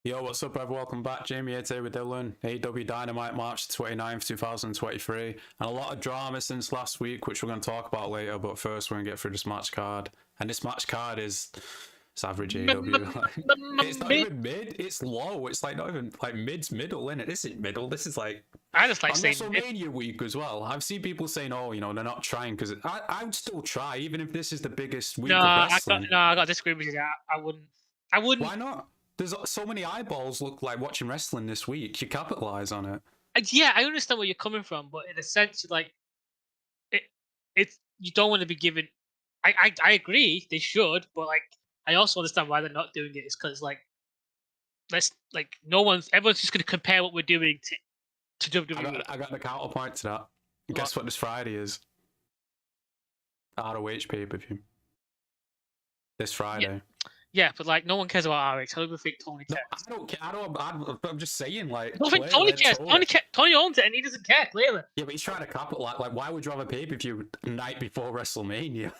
Yo, what's up, everyone? Welcome back. Jamie here with Dylan. AEW Dynamite March 29th, 2023. And a lot of drama since last week, which we're going to talk about later. But first, we're going to get through this match card. And this match card is... It's average AEW. It's not even mid. It's low. It's like not even like mid's middle, innit? This isn't middle. This is like... I just like on saying WrestleMania week as well. I've seen people saying, "Oh, you know, they're not trying," because I would still try, even if this is the biggest week of wrestling. I got to disagree with you. I wouldn't. Why not? There's so many eyeballs look like watching wrestling this week. You capitalize on it. Yeah, I understand where you're coming from, but in a sense, like it's you don't want to be given. I agree they should, but like I also understand why they're not doing it. Is because like everyone's just going to compare what we're doing to WWE. I got the counterpoint to that. Guess what this Friday is? ROH pay-per-view. This Friday. Yeah, but like no one cares about ROH. I don't even think Tony cares. No, I don't care. I'm just saying, like. I don't think Tony cares. Tony owns it, and he doesn't care. Clearly. Yeah, but he's trying to capitalize. Like, why would you have a pay-per-view night before WrestleMania?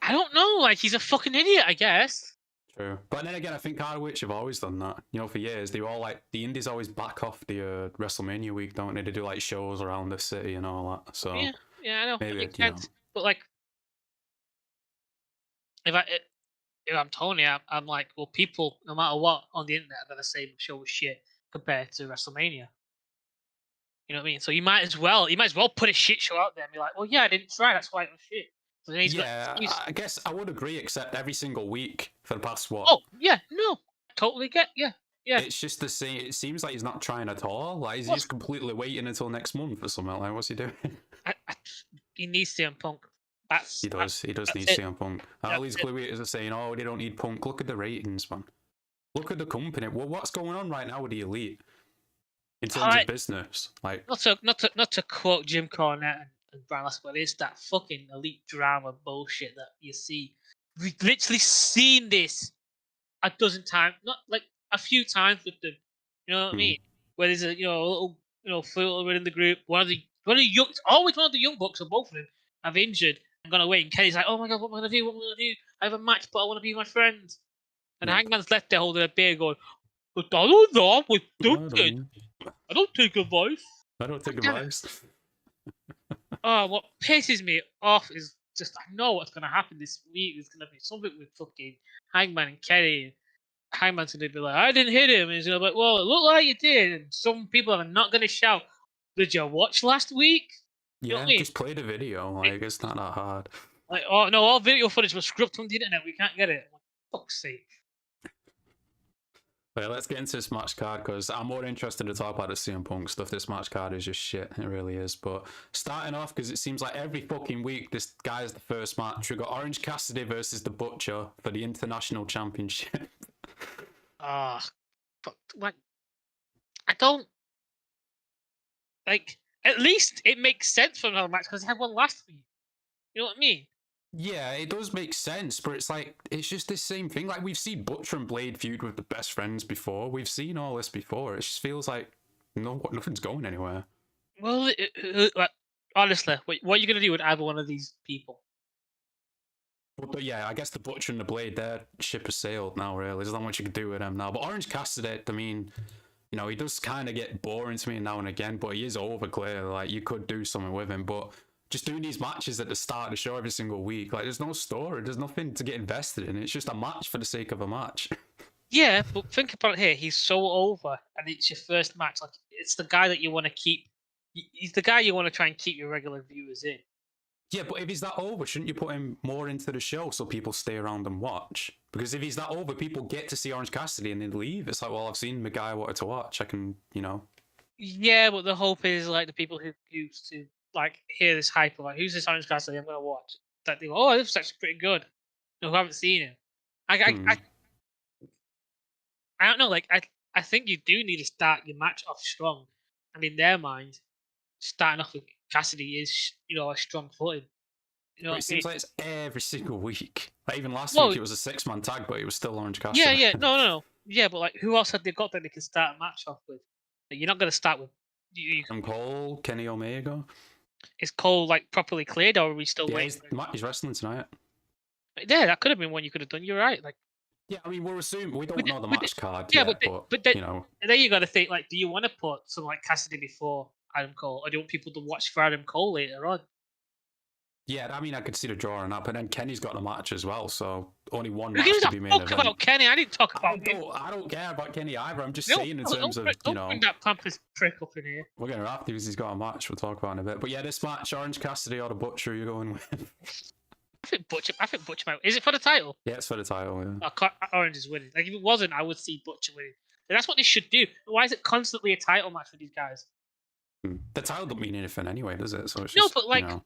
I don't know. Like, he's a fucking idiot, I guess. True. But then again, I think ROH have always done that. You know, for years, they were all like, the indies always back off the WrestleMania week, don't they? They do like shows around the city and all that. So yeah, I know. Maybe, but like, if I'm Tony, I'm like, well, people, no matter what, on the internet are gonna say the show was shit compared to WrestleMania. You know what I mean? So you might as well put a shit show out there and be like, well, yeah, I didn't try, that's why it was shit. So I guess I would agree, except every single week for the past what? Oh yeah, no, totally get yeah. It's just the same. It seems like he's not trying at all. Like he's just completely waiting until next month or something. Like, what's he doing? He needs CM Punk. He does need CM Punk. All these glue are saying, "Oh, they don't need Punk." Look at the ratings, man. Look at the company. Well, what's going on right now with the Elite in terms of business? Like, not to quote Jim Cornette and Brian Lasseter, but it's that fucking Elite drama bullshit that you see. We've literally seen this a dozen times, not like a few times with them. You know what I mean? Where there's a little filter in the group. One of the young bucks, or both of them, have injured and gone away. And Kenny's like, "Oh my god, what am I gonna do? What am I gonna do? I have a match, but I want to be my friend." And Hangman's left there holding a beer, going, "But I don't know, with Duncan. I don't take advice. I don't take advice." Oh, what pisses me off is just I know what's gonna happen this week. There's gonna be something with fucking Hangman and Kenny. Hangman's gonna be like, "I didn't hit him," and he's gonna be like, "Well, it looked like you did." And some people are not gonna shout, "Did you watch last week?" Yeah, you know what I mean? Just play the video. Like, it's not that hard. Like, oh no, all video footage was scrubbed from the internet. We can't get it. Like, fuck's sake. But let's get into this match card because I'm more interested to talk about the CM Punk stuff. This match card is just shit. It really is. But starting off, because it seems like every fucking week this guy's the first match. We got Orange Cassidy versus the Butcher for the International Championship. But like, I don't like. At least it makes sense for another match because they had one last week. You know what I mean? Yeah, it does make sense, but it's like, it's just the same thing. Like, we've seen Butcher and Blade feud with the best friends before. We've seen all this before. It just feels like nothing's going anywhere. Well, honestly, what are you going to do with either one of these people? But yeah, I guess the Butcher and the Blade, their ship has sailed now, really. There's not much you can do with them now. But Orange Cassidy, I mean, you know, he does kind of get boring to me now and again, but he is over, clearly. Like, you could do something with him, but just doing these matches at the start of the show every single week, like, there's no story, there's nothing to get invested in. It's just a match for the sake of a match. Yeah, but think about it here. He's so over, and it's your first match. Like, it's the guy that you want to keep. He's the guy you want to try and keep your regular viewers in. Yeah, but if he's that over, shouldn't you put him more into the show so people stay around and watch? Because if he's that over, people get to see Orange Cassidy and they leave. It's like, well, I've seen the guy I wanted to watch. I can, you know. Yeah, but the hope is like the people who used to like hear this hype of like, who's this Orange Cassidy I'm gonna watch? That they go, oh, this is actually pretty good. No, who haven't seen him. I don't know. Like, I think you do need to start your match off strong, and in their mind, starting off with Cassidy is a strong footing. You know, but it seems like it's every single week. Like even last week, it was a 6-man tag, but it was still Orange Cassidy. Yeah, no. Yeah, but like, who else have they got that they can start a match off with? Like, you're not gonna start with. Cole, Kenny Omega. Is Cole like properly cleared, or are we still waiting? He's wrestling tonight. Yeah, that could have been one you could have done. You're right. Like, Yeah, I mean, we're assuming we don't But, know the but, match card yeah, yet, but then, you know, and then you got to think like, do you want to put someone like Cassidy before Adam Cole, or do you want people to watch for Adam Cole later on? yeah, I mean, I could see the draw on that, but then Kenny's got the match as well, so only one Who match gives could a be main fuck event. about Kenny? I didn't talk about him. I don't care about Kenny either. I'm just No, saying in terms of, don't bring that pompous prick up in here. we're gonna have to because he's got a match. We'll talk about in a bit. But yeah, this match, Orange Cassidy or the Butcher, you're going with? I think Butcher might. Is it for the title? Yeah, it's for the title. Yeah. Orange is winning. Like if it wasn't, I would see Butcher winning. And that's what they should do. Why is it constantly a title match for these guys? The title don't mean anything anyway, does it? So it's No, just, but like, you know.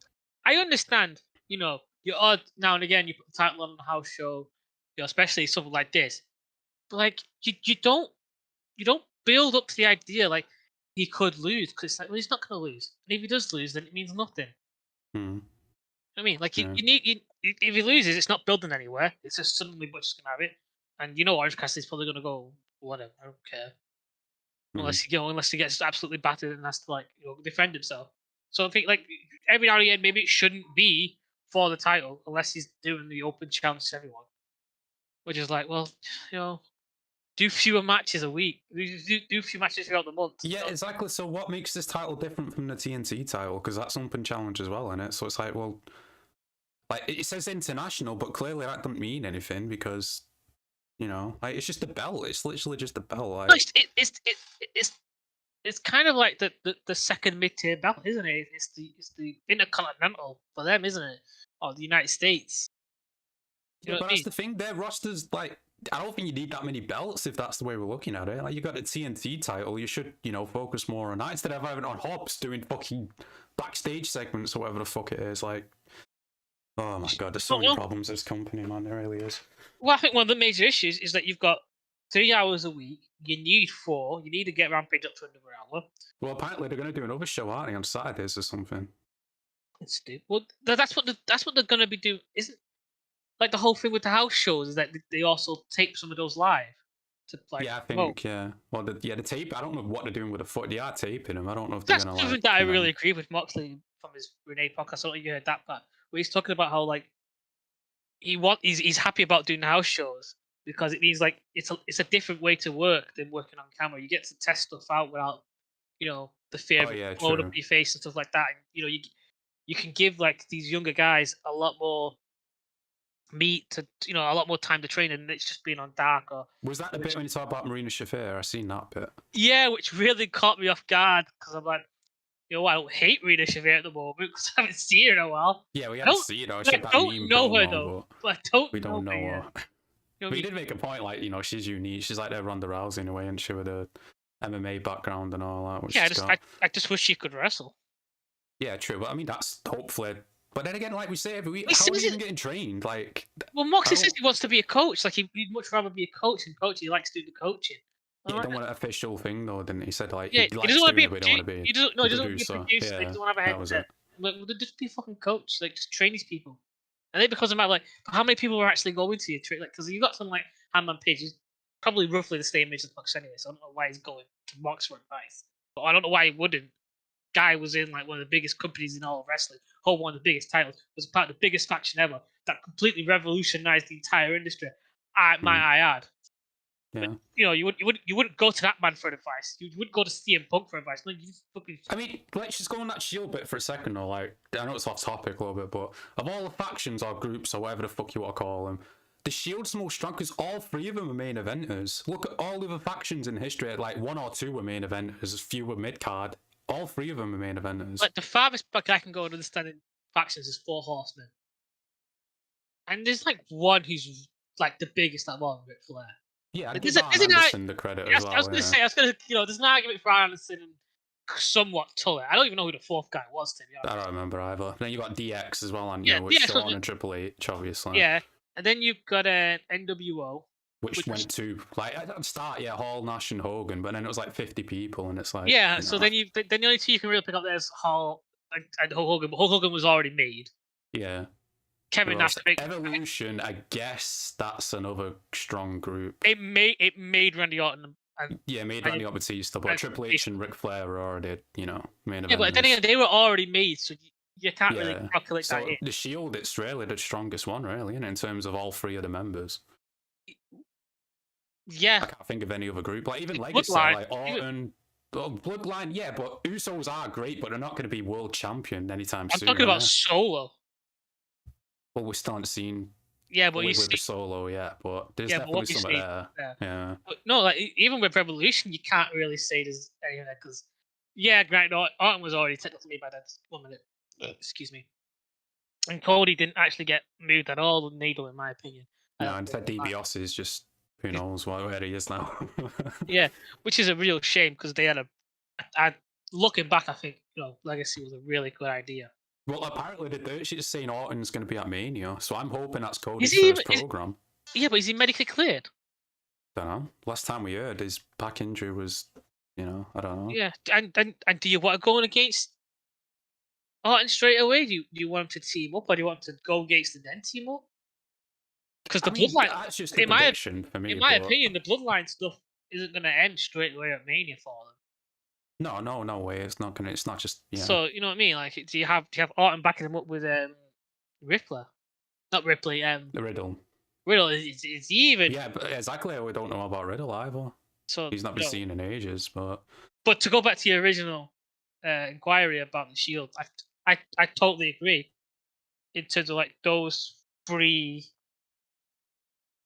I understand. You know, you're odd now and again. You put the title on the house show. You know, especially something like this. But like, you don't build up to the idea like he could lose because it's like, well, he's not going to lose. And if he does lose, then it means nothing. Hmm. I mean, like Yeah. if he loses, it's not building anywhere. It's just suddenly Butcher's gonna have it, and you know Orange Cassidy's probably gonna go whatever. I don't care unless he gets absolutely battered and has to like defend himself. So I think like every now and again maybe it shouldn't be for the title unless he's doing the open challenge to everyone, which is like well do fewer matches a week, do few matches throughout the month. Yeah, exactly. So what makes this title different from the TNT title? Because that's open challenge as well, isn't it? So it's like, well, like it says international, but clearly that doesn't mean anything because, like it's just a belt. It's literally just a belt. Like, No, it's kind of like the second mid tier belt, isn't it? It's the Intercontinental for them, isn't it? Or the United States. You know but what I that's mean? the thing. Their rosters, like, I don't think you need that many belts if that's the way we're looking at it. Like, you got a TNT title, you should, focus more on that instead of having on Hobbs doing fucking backstage segments or whatever the fuck it is. Like, oh my god, there's so many problems with this company, man. There really is. Well, I think one of the major issues is that you've got 3 hours a week. You need 4. You need to get Rampage up to another hour. Well, apparently they're going to do another show, aren't they, on Saturdays or something? It's stupid. Well, that's what they're going to be doing. Isn't like the whole thing with the house shows is that they also tape some of those live. To, like, yeah, I think, yeah. Well, the tape, I don't know what they're doing with the foot. They are taping them. I don't know if they're that's going to something that I really agree with Moxley from his Renee podcast. I don't know if you heard that part, where he's talking about how like he's happy about doing house shows because it means like it's a different way to work than working on camera. You get to test stuff out without the fear of blowing up your face and stuff like that. And, you can give like these younger guys a lot more meat to a lot more time to train, and it's just being on dark. Or was that the bit when you talk about Marina Shafir? I seen that bit. Yeah, which really caught me off guard because I'm like, I don't hate Marina Shafir at the moment because I haven't seen her in a while. Yeah, we haven't seen her. I don't know her though. But we don't know her. But he did make a point, like, she's unique. She's like their Ronda Rousey in a way, and she with a MMA background and all that. Which yeah, I just wish she could wrestle. Yeah, true. But I mean, that's hopefully. But then again, like we say every week, how is he even getting trained? Like, well, Moxley says he wants to be a coach. Like he'd much rather be a coach than coach. He likes to do the coaching. Yeah, he don't want an official thing though, didn't he? He said like he doesn't want to be a producer. He doesn't want to be a producer. He doesn't want to have a headset. Like, well, just be a fucking coach. Like, just train these people. And then because of like, how many people are actually going to your train? Like, because you got some like Hangman Page, who's probably roughly the same age as Mox anyway. So I don't know why he's going to Mox for advice. But I don't know why he wouldn't. Guy was in like one of the biggest companies in all of wrestling, hold one of the biggest titles, was part of the biggest faction ever, that completely revolutionized the entire industry. I add. Yeah. But, you wouldn't go to that man for advice. You wouldn't go to CM Punk for advice. No, you fucking. I mean, let's just go on that Shield bit for a second though. Like, I know it's off topic a little bit, but of all the factions or groups or whatever the fuck you want to call them, the Shield's the most strong because all 3 of them are main eventers. Look at all the other factions in history. Like 1 or 2 were main eventers, a few were mid card. All 3 of them are main eventers. Like the farthest back I can go in understanding factions is 4 Horsemen, and there's like one who's like the biggest at one, Ric Flair. Yeah, I give Arn Anderson the credit as well. I was going to say, there's an argument for Arn Anderson and somewhat Tully. I don't even know who the 4th guy was, to be honest. I don't remember either. Then you got DX as well, and with Shawn and Triple H, obviously. Yeah, and then you've got NWO. Which went to, like, at the start, Hall, Nash, and Hogan, but then it was like 50 people, and it's like... Yeah, so then the only 2 you can really pick up there is Hall and Hulk Hogan, but Hulk Hogan was already made. Yeah. Kevin Nash... Evolution, I guess that's another strong group. It made Randy Orton... made Randy Orton Batista, but Triple H and Ric Flair were already, main event. Yeah, but then again, they were already made, so you can't really calculate that in. The Shield, it's really the strongest one, really, in terms of all 3 of the members. Yeah, I can't think of any other group. Like even the Legacy, Bloodline. like Orton, well, Bloodline, yeah, but Usos are great, but they're not going to be world champion anytime I'm soon. talking about Yeah. Solo. Well, we're starting to see Yeah, but fully you with the see, solo yet, but there's yeah, but definitely what you something see, there. yeah. Yeah. But no, like even with Revolution, you can't really say there's anything there because, yeah, Grant Orton was already technically made by then. 1 minute, excuse me. And Cody didn't actually get moved at all with Needle, in my opinion. No, and Ted DiBiase is just who knows where he is now. Yeah, which is a real shame because they had looking back, I think Legacy was a really good idea. Well, apparently the dirt sheet is saying Orton's going to be at Mania, so I'm hoping that's Is Cody's he first program. Yeah, but is he medically cleared? Don't know. Last time we heard, his back injury was, I don't know. Yeah, and do you want to go in against Orton straight away? Do you want him to team up, or do you want to go against and then team up? Because the Bloodline, that's just a prediction for me. in my opinion, the Bloodline stuff isn't going to end straight away at Mania for them. No way. It's not gonna. It's not just. Yeah. So you know what I mean? Like, do you have Orton backing him up with Riddler? Not Ripley. The Riddle. Riddle is he even? Yeah, but exactly. We don't know about Riddle either. So he's not been seen in ages, but. But to go back to your original inquiry about the Shield, I totally agree. In terms of like those three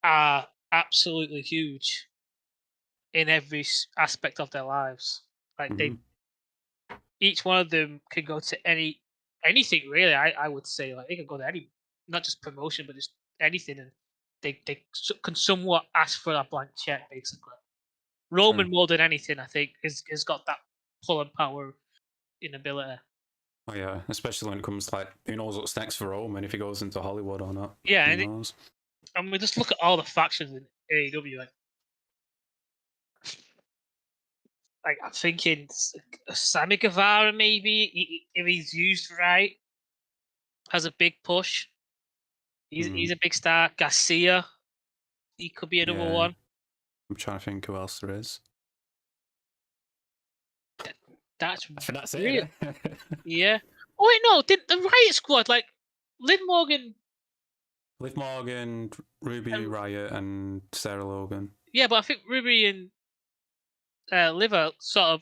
are absolutely huge in every aspect of their lives. Like each one of them could go to anything really. I would say like they could go to any, not just promotion, but just anything, and they can somewhat ask for a blank check basically. Roman more than anything, I think, has got that pull and power in ability. Oh yeah, especially when it comes to like who knows what's next for Roman if he goes into Hollywood or not. Yeah, who knows? And we just look at all the factions in AEW. Like I'm thinking Sammy Guevara maybe if he's used right has a big push. He's a big star. Garcia, he could be another one. I'm trying to think who else there is. That's it. Yeah. Oh wait, no, did the Riot Squad like Liv Morgan, Ruby Riot, and Sarah Logan. Yeah, but I think Ruby and Liv are sort of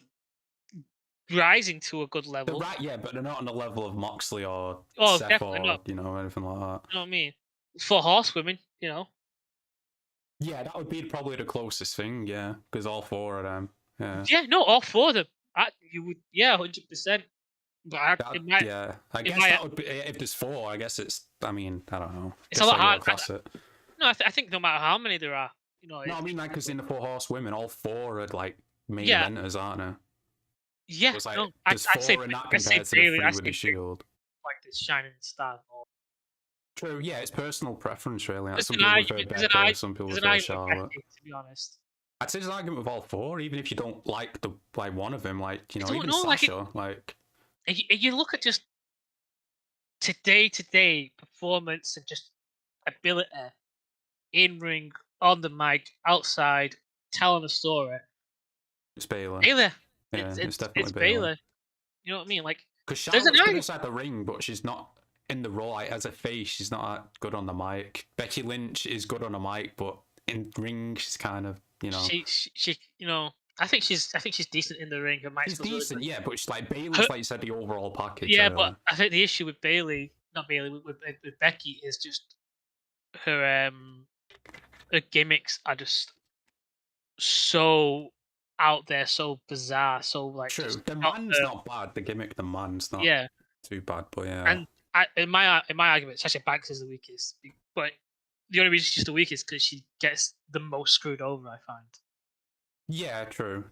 rising to a good level. They're right, yeah, but they're not on the level of Moxley or Seth or not. anything like that. You know what I mean? For horsewomen, Yeah, that would be probably the closest thing, yeah, because all four of them. Yeah, no, all four of them. You would, 100%. But I guess that would be if there's four. I guess it's. I mean, I don't know. It's a lot hard. No, I think no matter how many there are, No, I mean, like, because in the 4 horsewomen, all four are like main eventers, aren't they? Yeah, like, no, there's four in that compared to the 3 with the Shield. Like this shining star. True, yeah, it's personal preference, really. Like, some people prefer Becca, some people prefer Charlotte. To be honest, I'd say there's an argument with all four, even if you don't like one of them, like even Sasha, like. If you look at just today performance and just ability in ring, on the mic, outside, telling a story. It's Baylor. Yeah, it's definitely Baylor. You know what I mean? Like, because Charlotte's good inside the ring, but she's not in the role. Like, as a face, she's not that good on the mic. Becky Lynch is good on the mic, but in ring, she's kind of She I think she's decent in the ring. She's decent, yeah, but she's like Bayley's like you said, the overall package. Yeah, really. But I think the issue with with Becky is just her gimmicks are just so out there, so bizarre, so like. True, the man's not bad. The gimmick, the man's not too bad, but yeah. And in my argument, Sasha Banks is the weakest, but the only reason she's the weakest is because she gets the most screwed over, I find. Yeah, true.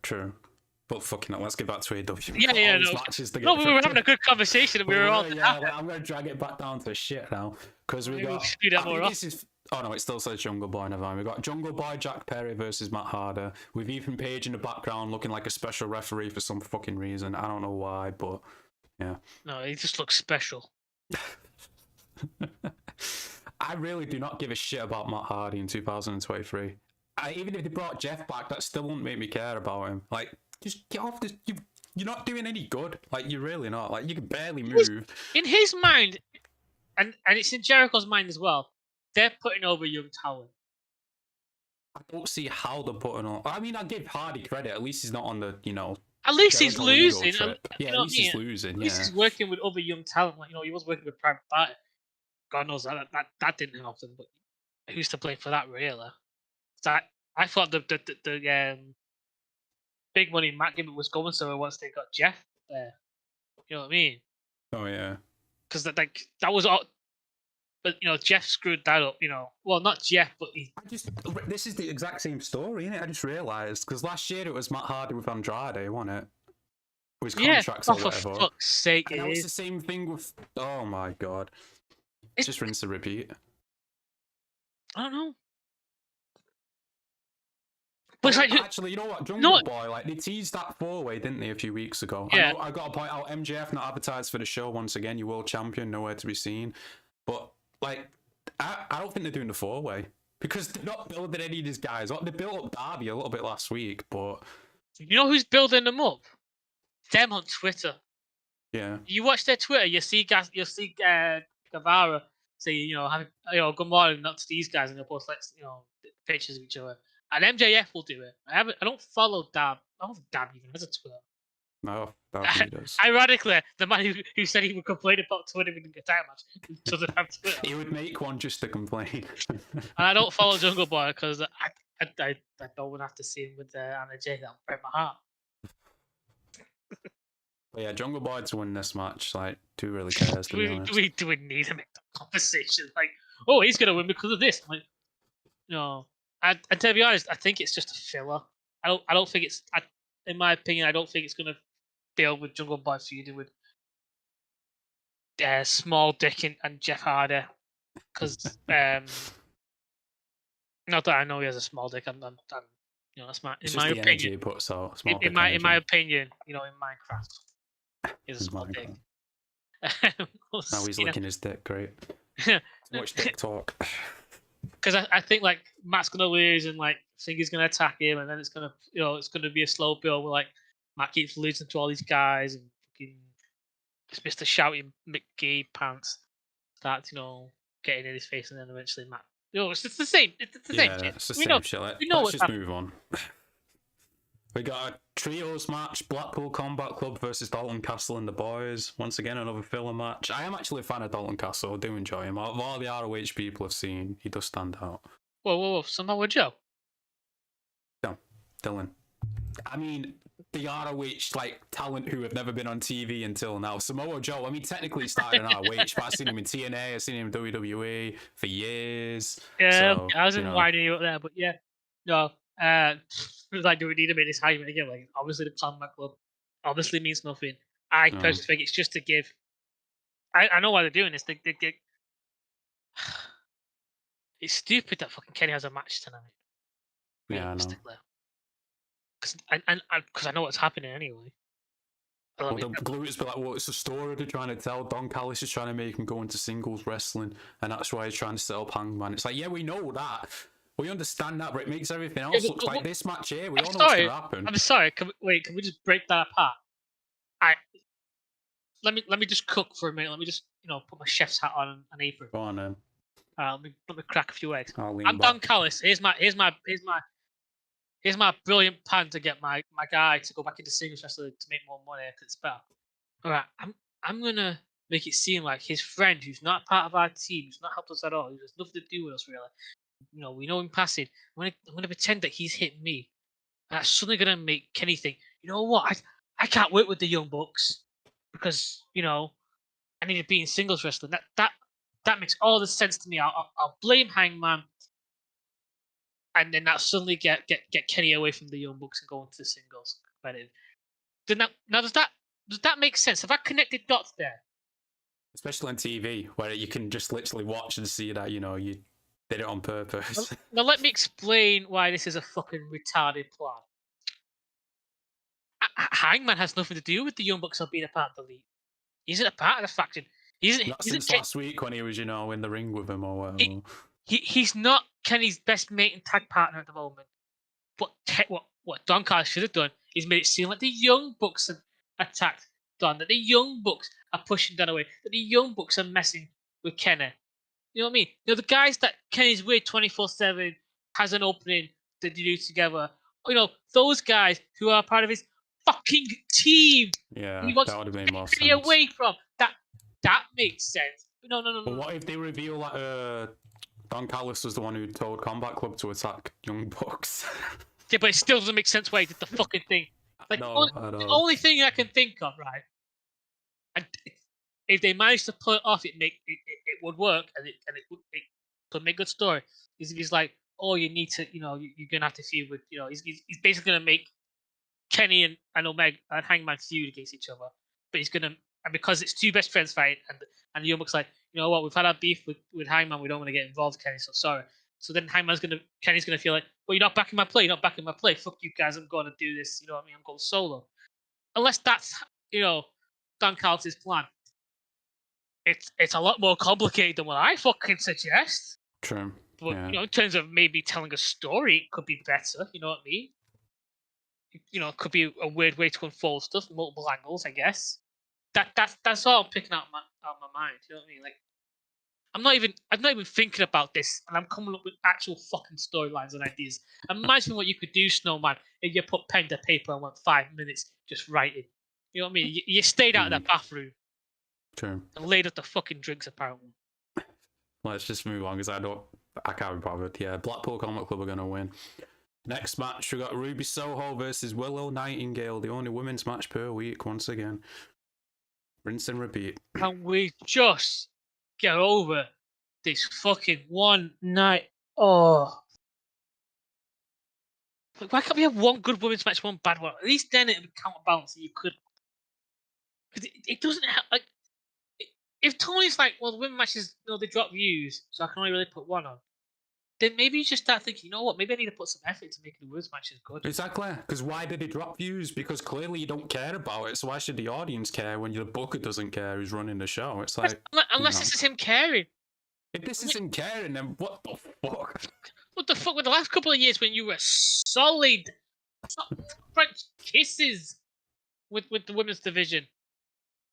But fucking it, let's get back to AEW. No, we were having a good conversation and we were all. I'm going to drag it back down to shit now because we got. Oh no, it still says Jungle Boy. Never mind. We got Jungle Boy Jack Perry versus Matt Harder with Ethan Page in the background looking like a special referee for some fucking reason. I don't know why, but yeah. No, he just looks special. I really do not give a shit about Matt Hardy in 2023. Even if they brought Jeff back, that still wouldn't make me care about him. Like, just get off this. You're not doing any good. Like, you're really not. Like, you can barely move. In his mind, and it's in Jericho's mind as well, they're putting over young talent. I don't see how they're putting on. I mean, I give Hardy credit. At least he's not on the, At least he's Jericho ego losing. trip. Yeah, You at know what I least mean? he's losing. At least Yeah. he's working with other young talent. Like, he was working with Private Party. God knows that didn't help them. But who's to blame for that, really? So I thought the big money Matt gimmick was going somewhere once they got Jeff there. You know what I mean? Oh yeah. Because that was all. But Jeff screwed that up. Well, not Jeff, but he. This is the exact same story, isn't it? I just realised because last year it was Matt Hardy with Andrade, wasn't it? With his contracts or for whatever. fuck's sake, And it that was is. the same thing with. Oh my god. It's just rinse and repeat. I don't know. But it's like, actually, you know what? Jungle Boy, like they teased that 4-way, didn't they, a few weeks ago? Yeah. I got to point out MJF not advertised for the show once again. You world champion, nowhere to be seen. But like, I don't think they're doing the 4-way because they're not building any of these guys up. They built up Darby a little bit last week, but you know who's building them up? Them on Twitter. Yeah. You watch their Twitter, you see Guevara say, good morning, not to these guys, and they'll post pictures of each other. And MJF will do it. I don't follow Dab. I don't think Dab even has a Twitter. No, Darby does. Ironically, the man who said he would complain about Twitter in the title match doesn't have Twitter. He would make one just to complain. And I don't follow Jungle Boy because I don't want to have to see him with Anna Jay. That'll break my heart. But yeah, Jungle Boy to win this match, like, who really cares? Do we need to make that conversation? Like, oh, he's gonna win because of this. Like, no. And to be honest, I think it's just a filler. I don't think it's. In my opinion, I don't think it's gonna deal with Jungle Boy feuding with Small Dick and Jeff Hardy, because not that I know he has a small dick. I'm that's my in my opinion. Puts out, in my opinion, in Minecraft, he has a small dick. Now he's licking his dick. Great. Much dick talk. Because I think like Matt's gonna lose and like Singer's gonna attack him, and then it's gonna be a slow build where like Matt keeps losing to all these guys and fucking Mr. Shouty McGee pants starts getting in his face, and then eventually Matt. It's the same. It's the same shit. It's the same shit. Let's just move on. We got a trios match: Blackpool Combat Club versus Dalton Castle and the Boys. Once again, another filler match. I am actually a fan of Dalton Castle. I do enjoy him. Of all the ROH people I've seen, he does stand out. Whoa! Samoa Joe. No, Dylan. I mean, the ROH talent who have never been on TV until now. Samoa Joe. I mean, technically he started in ROH, but I've seen him in TNA. I've seen him in WWE for years. Yeah, so, I wasn't winding you up there, but yeah, no. Do we need to make this argument again? Like, obviously the Combat Club obviously means nothing. I personally think it's just to give. I know why they're doing this. They get. It's stupid that fucking Kenny has a match tonight. Yeah, I know. Because I know what's happening anyway. Well, the glutes be like, well, it's a story they're trying to tell. Don Callis is trying to make him go into singles wrestling, and that's why he's trying to set up Hangman. It's like, yeah, we know that. We understand that, but it makes everything else look like this match here. We all know what's going to happen. I'm sorry. Can we just break that apart? Let me just cook for a minute. Let me just put my chef's hat on and apron. Go on then. Let me crack a few eggs. I'm Don Callis. Here's my brilliant plan to get my guy to go back into singles wrestling to make more money because it's better. All right, I'm gonna make it seem like his friend, who's not part of our team, who's not helped us at all, who has nothing to do with us really. We know him passing. I'm gonna pretend that he's hit me. And that's suddenly gonna make Kenny think, you know what? I can't work with the Young Bucks because I need to be in singles wrestling. That makes all the sense to me. I'll blame Hangman, and then that suddenly get Kenny away from the Young Bucks and go into the singles competitive. Now does that make sense? Have I connected dots there? Especially on TV, where you can just literally watch and see that you did it on purpose. Now let me explain why this is a fucking retarded plan. Hangman has nothing to do with the Young Bucks or being a part of the league. He's not a part of the faction. Not since last week when he was, in the ring with him or whatever. He's not Kenny's best mate and tag partner at the moment. But what Don Callis should have done is made it seem like the Young Bucks have attacked Don, that the Young Bucks are pushing Don away, that the Young Bucks are messing with Kenny. You know what I mean? The guys that Kenny's with 24/7 has an opening that they do together. You know, those guys who are part of his fucking team. Yeah, He wants that would have made to more get Kenny sense. away from that makes sense. No. But what if they reveal that Don Callis was the one who told Combat Club to attack Young Bucks? Yeah, but it still doesn't make sense why he did the fucking thing. Like, No, the only thing I can think of, right? And if they managed to pull it off, it would work, and it could make a good story. Is if he's like, oh, you need to, you know, you're gonna have to feud with, you know, he's basically gonna make Kenny and Omega and Hangman feud against each other, but he's gonna, and because it's two best friends fight, and the Young Bucks like, you know what, we've had our beef with Hangman, we don't want to get involved, Kenny, so sorry. So then Kenny's gonna feel like, well, you're not backing my play, fuck you guys, I'm gonna do this, you know what I mean, I'm going solo. Unless that's, you know, Don Callis' plan. It's a lot more complicated than what I fucking suggest. True. But Yeah. you know, in terms of maybe telling a story, it could be better, you know what I mean? You know, it could be a weird way to unfold stuff, multiple angles, I guess. That's all I'm picking out of my mind. You know what I mean? Like, I'm not even thinking about this, and I'm coming up with actual fucking storylines and ideas. Imagine what you could do, Snowman, if you put pen to paper and went 5 minutes just writing. You know what I mean? You stayed out of the bathroom True. and laid up the fucking drinks, apparently. Let's just move on because I can't be bothered. Yeah, Blackpool Combat Club are gonna win. Next match, we got Ruby Soho versus Willow Nightingale, the only women's match per week once again. Rinse and repeat. Can we just get over this fucking one night? Oh. Like, why can't we have one good women's match, one bad one? At least then it would counterbalance and you could. Because it doesn't have. Like, if Tony's like, well, the women's matches, you know, they drop views, so I can only really put one on. Then maybe you just start thinking, you know what, maybe I need to put some effort into making the women's matches good. Exactly. Because why did it drop views? Because clearly you don't care about it. So why should the audience care when your booker doesn't care who's running the show? It's like unless this is him caring. If this isn't caring, then what the fuck? What the fuck with the last couple of years when you were solid French kisses with the women's division?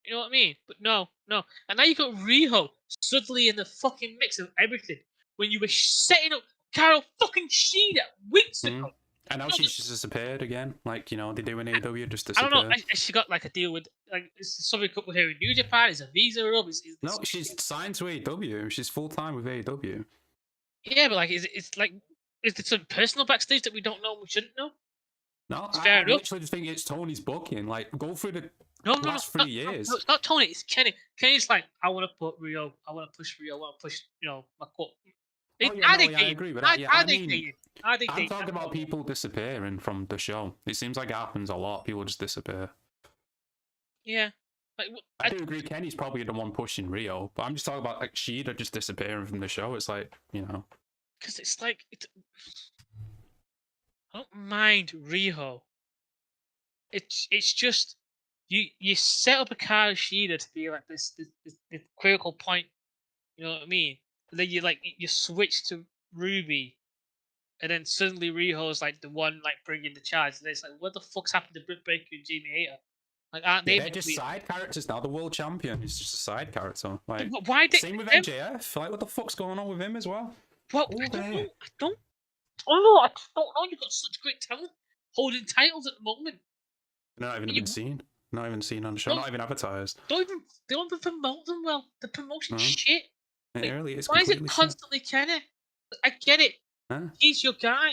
You know what I mean? But no. And now you got Riho suddenly in the fucking mix of everything. When you were setting up Carol fucking Sheeda weeks ago. And now she's just disappeared again. Like, you know, they do an AEW just disappear. I don't know. She got like a deal with, like, is something up with her in New Japan? Is a visa up? No, she's signed to AEW. She's full time with AEW. Yeah, but like, is it some personal backstage that we don't know and we shouldn't know? No, I literally just think it's Tony's booking. Like, go through the last 3 years. No, it's not Tony. It's Kenny. Kenny's like, I want to put Rio. I want to push Rio. I want to push, you know, my court. I agree with that. I'm talking about people disappearing from the show. It seems like it happens a lot. People just disappear. Yeah. Like, I do agree Kenny's probably the one pushing Rio, but I'm just talking about like Sheeda just disappearing from the show. It's like, you know. Because it's like, I don't mind Riho. It's just, you set up a card of Sheeda to be like this critical point. You know what I mean? And then you switch to Ruby, and then suddenly Riho's like the one like bringing the charge. And it's like, what the fuck's happened to Britt Baker and Jamie Hayter? Like, aren't they? They're just side characters now. The world champion is just a side character. Like, why same with MJF. Like, what the fuck's going on with him as well? What? I don't know. I don't know. You've got such great talent holding titles at the moment. Not even seen. Not even seen on the show. Not even advertised. They don't even promote them well. The promotion shit. Like, why is it constantly Kenny? I get it. Huh? He's your guy,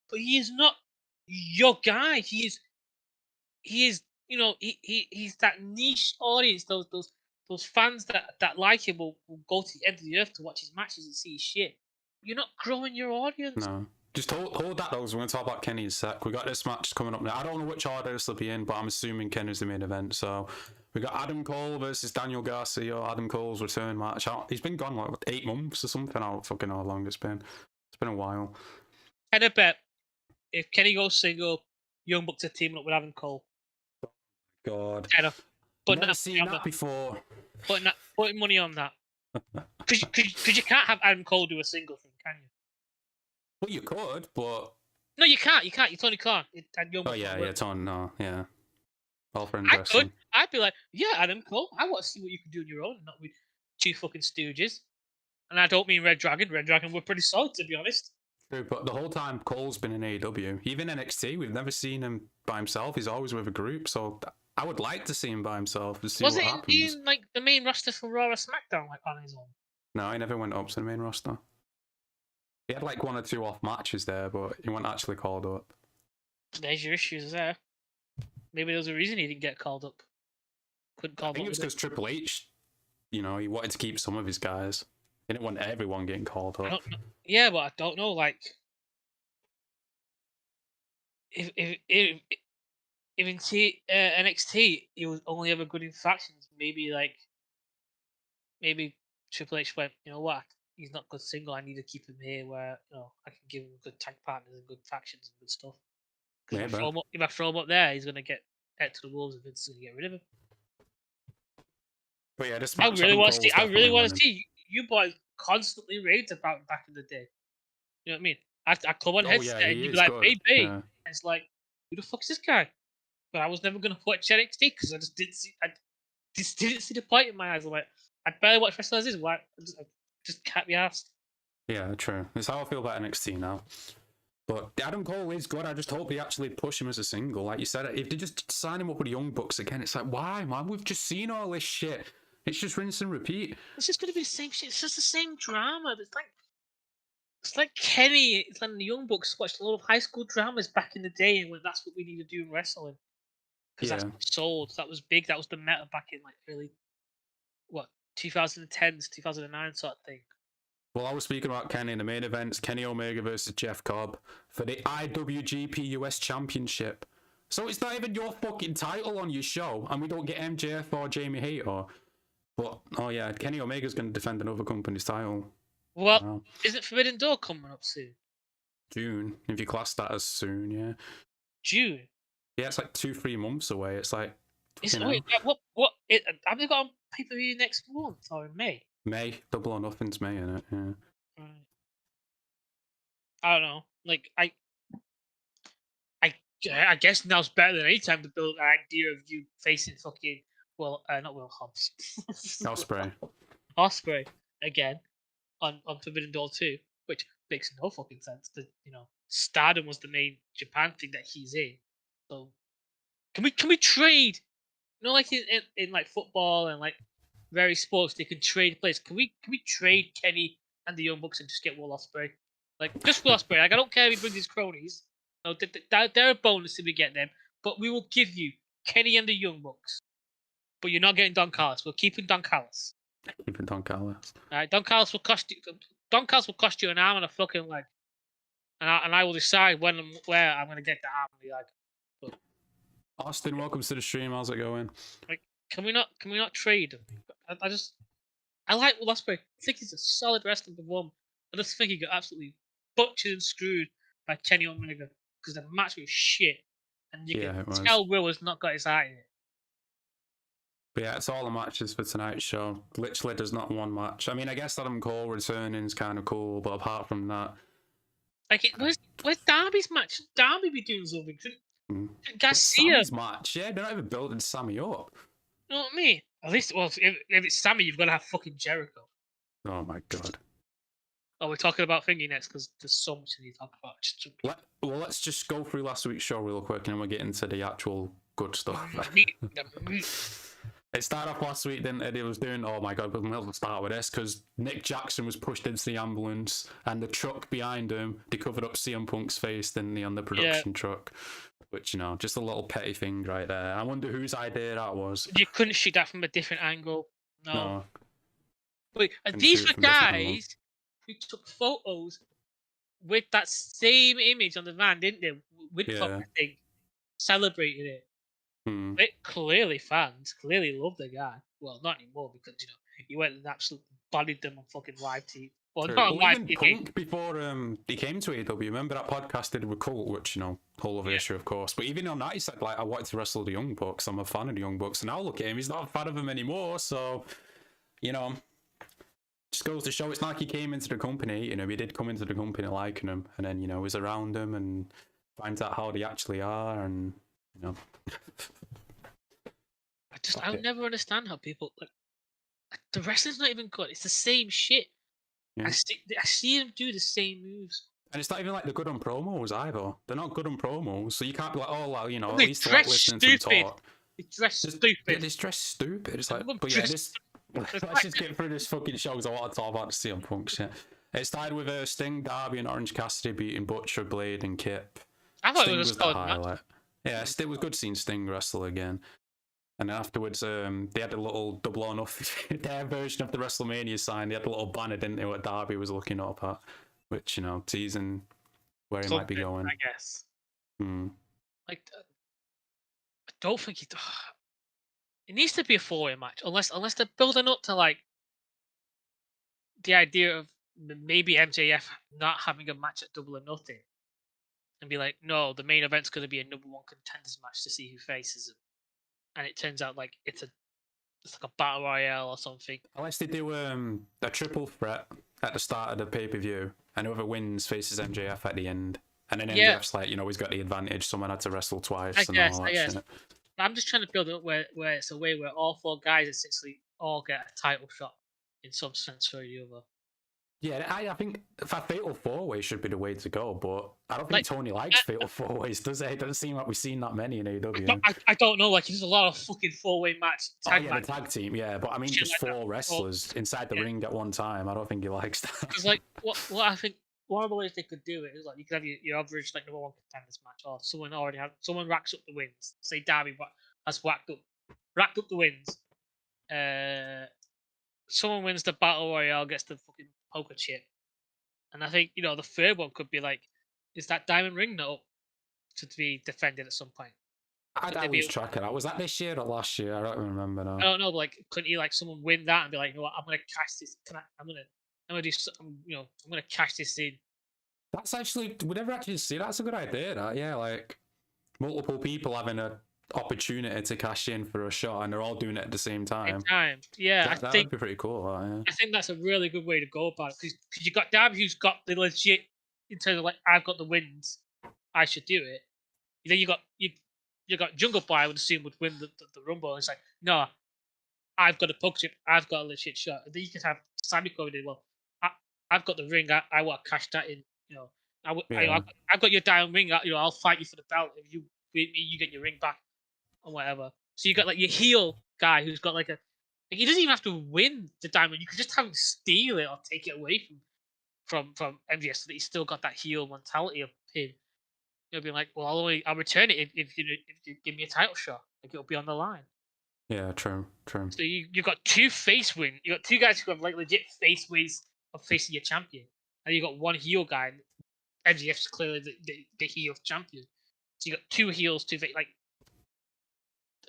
but he is not your guy. He is. You know, he's that niche audience. Those fans that like him will go to the end of the earth to watch his matches and see his shit. You're not growing your audience. No. Just hold that though, because we're going to talk about Kenny in a sec. We got this match coming up now. I don't know which order this will be in, but I'm assuming Kenny's the main event. So we got Adam Cole versus Daniel Garcia. Adam Cole's return match. He's been gone like 8 months or something. I don't fucking know how long it's been. It's been a while. And I bet if Kenny goes single, Young Bucks are teaming up with Adam Cole. God. But never seen that before. Putting money on that. Because you can't have Adam Cole do a single thing, can you? Well, you could, but... No, you can't. You Tony Khan. Tony, no, yeah. All for I could. I'd be like, yeah, Adam Cole, I want to see what you can do on your own, not with 2 fucking stooges. And I don't mean Red Dragon. Red Dragon were pretty solid, to be honest. True, but the whole time Cole's been in AEW, even NXT, we've never seen him by himself. He's always with a group, so I would like to see him by himself and see Was what it happens. in like the main roster for Raw or SmackDown, like on his own? No, he never went up to the main roster. He had like 1 or 2 off matches there, but he wasn't actually called up. There's your issues there. Maybe there's a reason he didn't get called up. Couldn't call I think it was because Triple H, he wanted to keep some of his guys. He didn't want everyone getting called up. Yeah, but I don't know. Like, if in NXT he was only ever good in factions, maybe Triple H went, you know what? He's not good single. I need to keep him here where I can give him good tag partners and good factions and good stuff. Because if I throw him up there, he's gonna get head to the wolves and Vince is gonna get rid of him. But yeah, this I match, really want to see. I really want to see you boys constantly raved about him back in the day. You know what I mean? I come on headset and you'd be like, "Babe, yeah." And it's like, who the fuck is this guy? But I was never gonna watch NXT because I just didn't see. I just didn't see the point in my eyes. I'm like, I barely watch wrestlers. This why I just can't be asked. Yeah, true. That's how I feel about NXT now. But Adam Cole is good. I just hope they actually push him as a single. Like you said, if they just sign him up with the Young Bucks again, it's like, why, man? We've just seen all this shit. It's just rinse and repeat. It's just going to be the same shit. It's just the same drama. It's like Kenny. It's like the Young Bucks watched a lot of high school dramas back in the day and went, that's what we need to do in wrestling. Because that's what sold. That was big. That was the meta back in like early, 2010s, 2009 sort of thing. Well, I was speaking about Kenny in the main events, Kenny Omega versus Jeff Cobb for the IWGP US Championship. So it's not even your fucking title on your show, and we don't get MJF or Jamie Hayter. But, oh yeah, Kenny Omega's going to defend another company's title. Well, isn't Forbidden Door coming up soon? June, if you class that as soon, yeah. June? Yeah, it's like 2-3 months away. It's like, have they got on pay-per-view next month or in May? May. Double or Nothing's May, innit? Yeah. I don't know. Like, I guess now's better than any time to build an idea of you facing fucking not Will Hobbs. Ospreay again on Forbidden Door 2, which makes no fucking sense. Stardom was the main Japan thing that he's in. So can we trade? Like in like football and like various sports, they can trade players. Can we trade Kenny and the Young Bucks and just get Will Ospreay? Like just Will Ospreay. Like I don't care if he brings his cronies. No, they're a bonus if we get them. But we will give you Kenny and the Young Bucks. But you're not getting Don Callis. We're keeping Don Callis. Keeping Don Callis. Alright, Don Callis will cost you an arm and a fucking leg. And I will decide when and where I'm gonna get the arm and the leg. But, Austin, welcome to the stream. How's it going? Like, can we not trade him? I like Will Ospreay. I think he's a solid wrestler for one. I just think he got absolutely butchered and screwed by Kenny Omega because the match was shit, and you can tell Will has not got his eye in it. But yeah, it's all the matches for tonight's show. Literally, there's not one match. I mean, I guess Adam Cole returning is kind of cool, but apart from that, like, where's Darby's match? Darby be doing something. Garcia. Sammy's match, yeah, they're not even building Sammy up. You know what I mean? At least, if it's Sammy, you've got to have fucking Jericho. Oh my god. Oh, we're talking about thingy next because there's so much to talk about. Let's just go through last week's show real quick and then we'll get into the actual good stuff. It started off last week, didn't it? It was doing, oh my god, we'll start with this because Nick Jackson was pushed into the ambulance and the truck behind him, they covered up CM Punk's face, didn't they, on the production truck. Which, just a little petty thing right there. I wonder whose idea that was. You couldn't shoot that from a different angle. No. Wait, and these were guys who took photos with that same image on the van, didn't they? With fucking thing, celebrating it. They clearly fans clearly love the guy. Well, not anymore because he went and absolutely bodied them on fucking live TV. Well, not live even TV. Punk before he came to AEW. Remember that podcast did with Cult, which whole other issue, of course. But even on that, he said like, I wanted to wrestle the Young Bucks. I'm a fan of the Young Bucks, and now look at him. He's not a fan of them anymore. So, just goes to show it's not like he came into the company. He did come into the company liking them, and then was around them and finds out how they actually are, and I never understand how people like the wrestling's not even good. It's the same shit. Yeah. I see them do the same moves And it's not even like they're good on promos either. They're not good on promos, so you can't be like, oh, well, you know, at They least I like dress listening to them stupid. talk. They dress Yeah, stupid. they dress stupid. It's like, love but yeah, dress- this. Let's just get through this fucking show because I want to talk about the CM Punk shit. It started with Sting, Darby, and Orange Cassidy beating Butcher, Blade, and Kip. I thought Sting it was a was the solid match. highlight. Yeah, it was good seeing Sting wrestle again. And then afterwards, they had a little double or nothing, their version of the WrestleMania sign. They had a little banner, didn't they, what Darby was looking up at, which, you know, teasing where he might be going. I guess. Hmm. Like, I don't think it needs to be a 4-way match, unless they're building up to like the idea of maybe MJF not having a match at Double or Nothing, and be like, no, the main event's going to be a number 1 contenders match to see who faces him, and it turns out like it's like a battle royale or something. Unless they do a triple threat at the start of the pay-per-view, and whoever wins faces MJF at the end. And then MJF's like, you know, he's got the advantage. Someone had to wrestle twice. I guess. Shit. I'm just trying to build it up where it's a way where all 4 guys essentially all get a title shot in some sense or the other. Yeah, I think a fatal 4-way should be the way to go, but I don't think Tony likes fatal 4-ways, does it? It doesn't seem like we've seen that many in AEW. I don't know, like there's a lot of fucking 4-way match. The tag team, yeah, but I mean just like 4 wrestlers inside the ring at one time. I don't think he likes that. Because like what I think one of the ways they could do it is like you could have your average like number 1 contenders match, or someone racks up the wins. Say Darby has racked up the wins. Someone wins the battle royale, gets the fucking poker chip, and I think the third one could be like, is that diamond ring not up to be defended at some point? I lose track of that. Was that this year or last year? I don't remember now. I don't know. But like, couldn't you like someone win that and be like, you know what, I'm gonna cash this. I'm gonna do. I'm gonna cash this in. That's actually, we never actually see. That's a good idea. That, yeah, like multiple people having a opportunity to cash in for a shot, and they're all doing it at the same time. Yeah, that would be pretty cool. Yeah. I think that's a really good way to go about it, because you got Darby, who's got the legit in terms of like, I've got the wins, I should do it. Then you got Jungle Boy, I would assume would win the Rumble. And it's like, no, I've got a poke chip, I've got a legit shot. And then you could have Sammy coming in. Well, I've got the ring, I want to cash that in. I've got your diamond ring. I'll fight you for the belt. If you beat me, you get your ring back, or whatever. So you got like your heel guy who's got like he doesn't even have to win the diamond. You could just have him steal it or take it away from MJF, so that he's still got that heel mentality of him. You'll be like, well, I'll return it if you give me a title shot. Like, it'll be on the line. Yeah, true. So you've got 2 face wins. You got 2 guys who have like legit face ways of facing your champion, and you got 1 heel guy. MJF's clearly the heel champion. So you got 2 heels, 2 face. Like,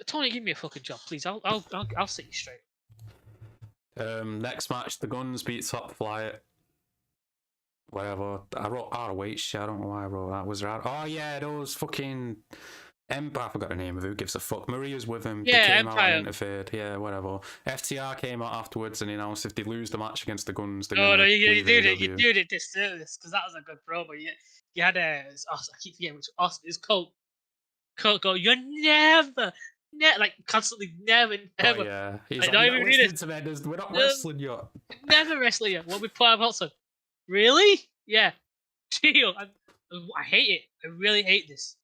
Tony, give me a fucking job, please. I'll set you straight. Next match, the Guns beat Top Flight. Whatever. I wrote ROH shit. I don't know why I wrote that. Was there? Oh yeah, those fucking Empire. I forgot the name of who gives a fuck. Maria's with him. Yeah, they came Empire. out and interfered. Yeah, whatever. FTR came out afterwards and announced if they lose the match against the Guns, they're No, gonna you leave did AEW. it disservice, because that was a good promo. You had I keep forgetting which Austin. It's Colt go. You're never like constantly never. Oh yeah, he's like, like, not even listen to me, we're not wrestling yet. Never wrestling yet. What we put out also. Really? Yeah. Deal. I hate it. I really hate this.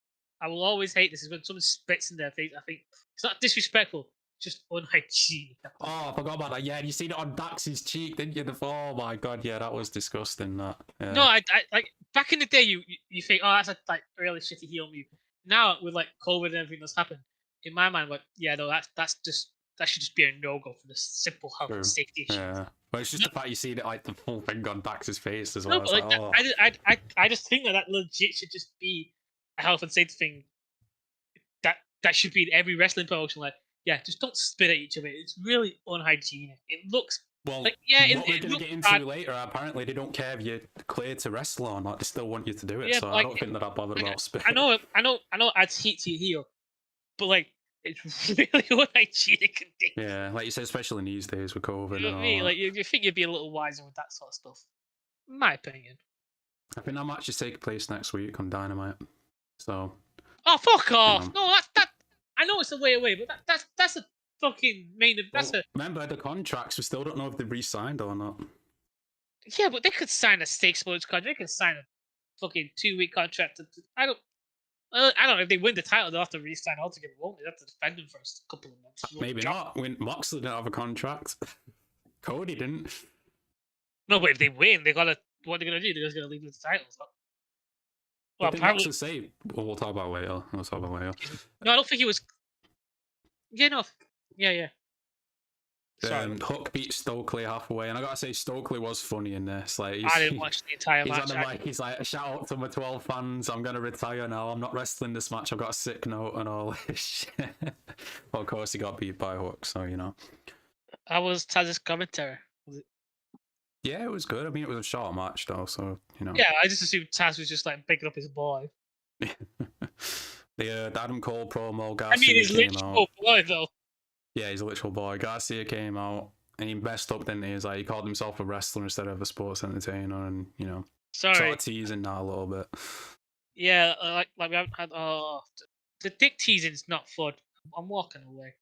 I will always hate this. Is when someone spits in their face. I think it's not disrespectful, just unhygienic. Oh, I forgot about that. Yeah, you seen it on Dax's cheek, didn't you? Oh my god, yeah, that was disgusting. That. Yeah. No, I like back in the day. You think, oh, that's a like really shitty heel move. Now with like COVID and everything that's happened, in my mind, like, yeah, no, that should just be a no-go for the simple health and safety issue. Yeah, but it's just the fact you see it like the full thing on Dax's face as No, well. but like, oh. I just think that legit should just be a health and safety thing. That should be in every wrestling promotion. Like, yeah, just don't spit at each other. It's really unhygienic. It looks well. like, yeah, what we're gonna get into later. Apparently, they don't care if you're cleared to wrestle or not. They still want you to do it. Yeah, so like, I don't think that I'm bothered about spit. I know. Adds heat to your heel, but like, it's really unhygienic and dangerous. Yeah, like you said, especially these days with COVID. You know what I mean? Like, you think you'd be a little wiser with that sort of stuff. In my opinion. I think that match is taking place next week on Dynamite. So. Oh, fuck off! No, that I know it's a way away, but that's a fucking main. Remember the contracts. We still don't know if they've re-signed or not. Yeah, but they could sign a 6 months contract. They could sign fucking 2-week contract. I don't know if they win the title, they'll have to re-sign altogether, won't they? They'll have to defend them for a couple of months. Maybe not. When Moxley didn't have a contract, Cody didn't. No, but if they win, what are they gonna do? They're just gonna leave with the titles. Well, Did apparently, Moxley say? Well, we'll talk about it later. We'll talk about it later. no, I don't think he was. Yeah, no, yeah. Sorry. Hook beat Stokely halfway, and I gotta say Stokely was funny in this. Like I didn't watch the entire he's match. on the mic, he's like, shout out to my 12 fans, I'm gonna retire now, I'm not wrestling this match, I've got a sick note and all this shit. Well, of course he got beat by Hook, so you know. How was Taz's commentary? Yeah, it was good. I mean, it was a short match though, so you know. Yeah, I just assumed Taz was just like picking up his boy. The Adam Cole promo, Garcia I mean, he's came literal out. boy though. Yeah, he's a literal boy. Garcia came out and he messed up, didn't he? He's like, he called himself a wrestler instead of a sports entertainer, and you know, sort of teasing that a little bit. Yeah, like we haven't had. The dick teasing's not fun. I'm walking away.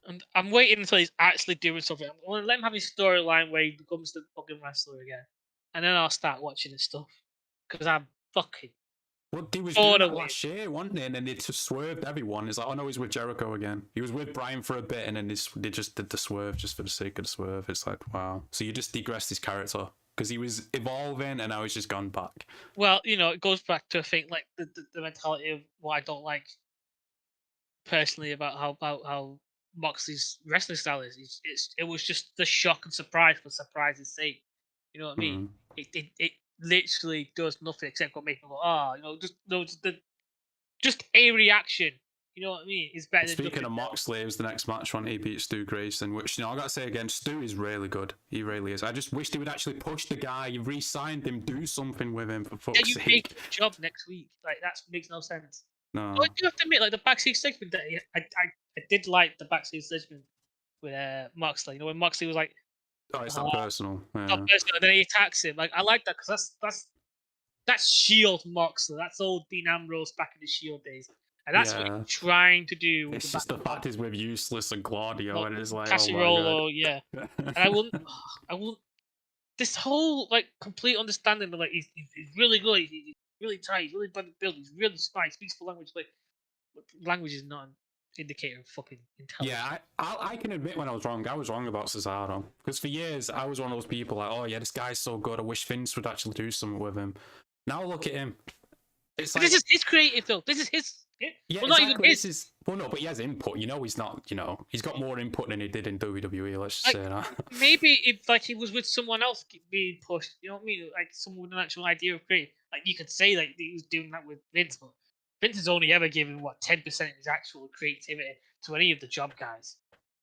And I'm waiting until he's actually doing something. I want to let him have his storyline where he becomes the fucking wrestler again, and then I'll start watching his stuff. Because I'm fucking. Well, he was doing that last year, wasn't he? And then they just swerved everyone. It's like, oh no, he's with Jericho again. He was with Bryan for a bit, and then they just did the swerve just for the sake of the swerve. It's like, wow. So you just digressed his character because he was evolving, and now he's just gone back. Well, you know, it goes back to, I think, like the mentality of what I don't like personally about how Moxley's wrestling style is. It was just the shock and surprise for surprise's sake. You know what I mean? It literally does nothing except go make people go, you know, just a reaction. You know what I mean? It's better. Speaking of Moxley, it was the next match when he beat Stu Grayson, which, you know, I gotta say again, Stu is really good. He really is. I just wished he would actually push the guy. You re-signed him, do something with him for fuck's sake. You make a job next week. Like that makes no sense. No. But I do have to admit, like the backstage segment, I did like the backstage segment with Moxley. You know, when Moxley was like, "Oh, it's not personal." Yeah. Not personal, and then he attacks him. Like I like that because that's Shield Moxley. That's old Dean Ambrose back in the Shield days, and that's what he's trying to do. It's just the fact he's with Useless and Claudio, and it's like, Cassidy, yeah. And I wouldn't. This whole like complete understanding of like he's really good. He's really tight. He's really bad build. He's really smart. He speaks full language. Like language is not an indicator of fucking intelligence. Yeah, I can admit when I was wrong. I was wrong about Cesaro because for years I was one of those people like, oh yeah, this guy's so good. I wish Vince would actually do something with him. Now look at him. It's like, this is his creative though. This is his. Yeah, well, exactly. not even his. Well, no, but he has input. You know, he's not. You know, he's got more input than he did in WWE. Let's just say that. Maybe if like he was with someone else being pushed, you know what I mean? Like someone with an actual idea of creative. Like you could say like he was doing that with Vince, but Vince has only ever given 10% of his actual creativity to any of the job guys.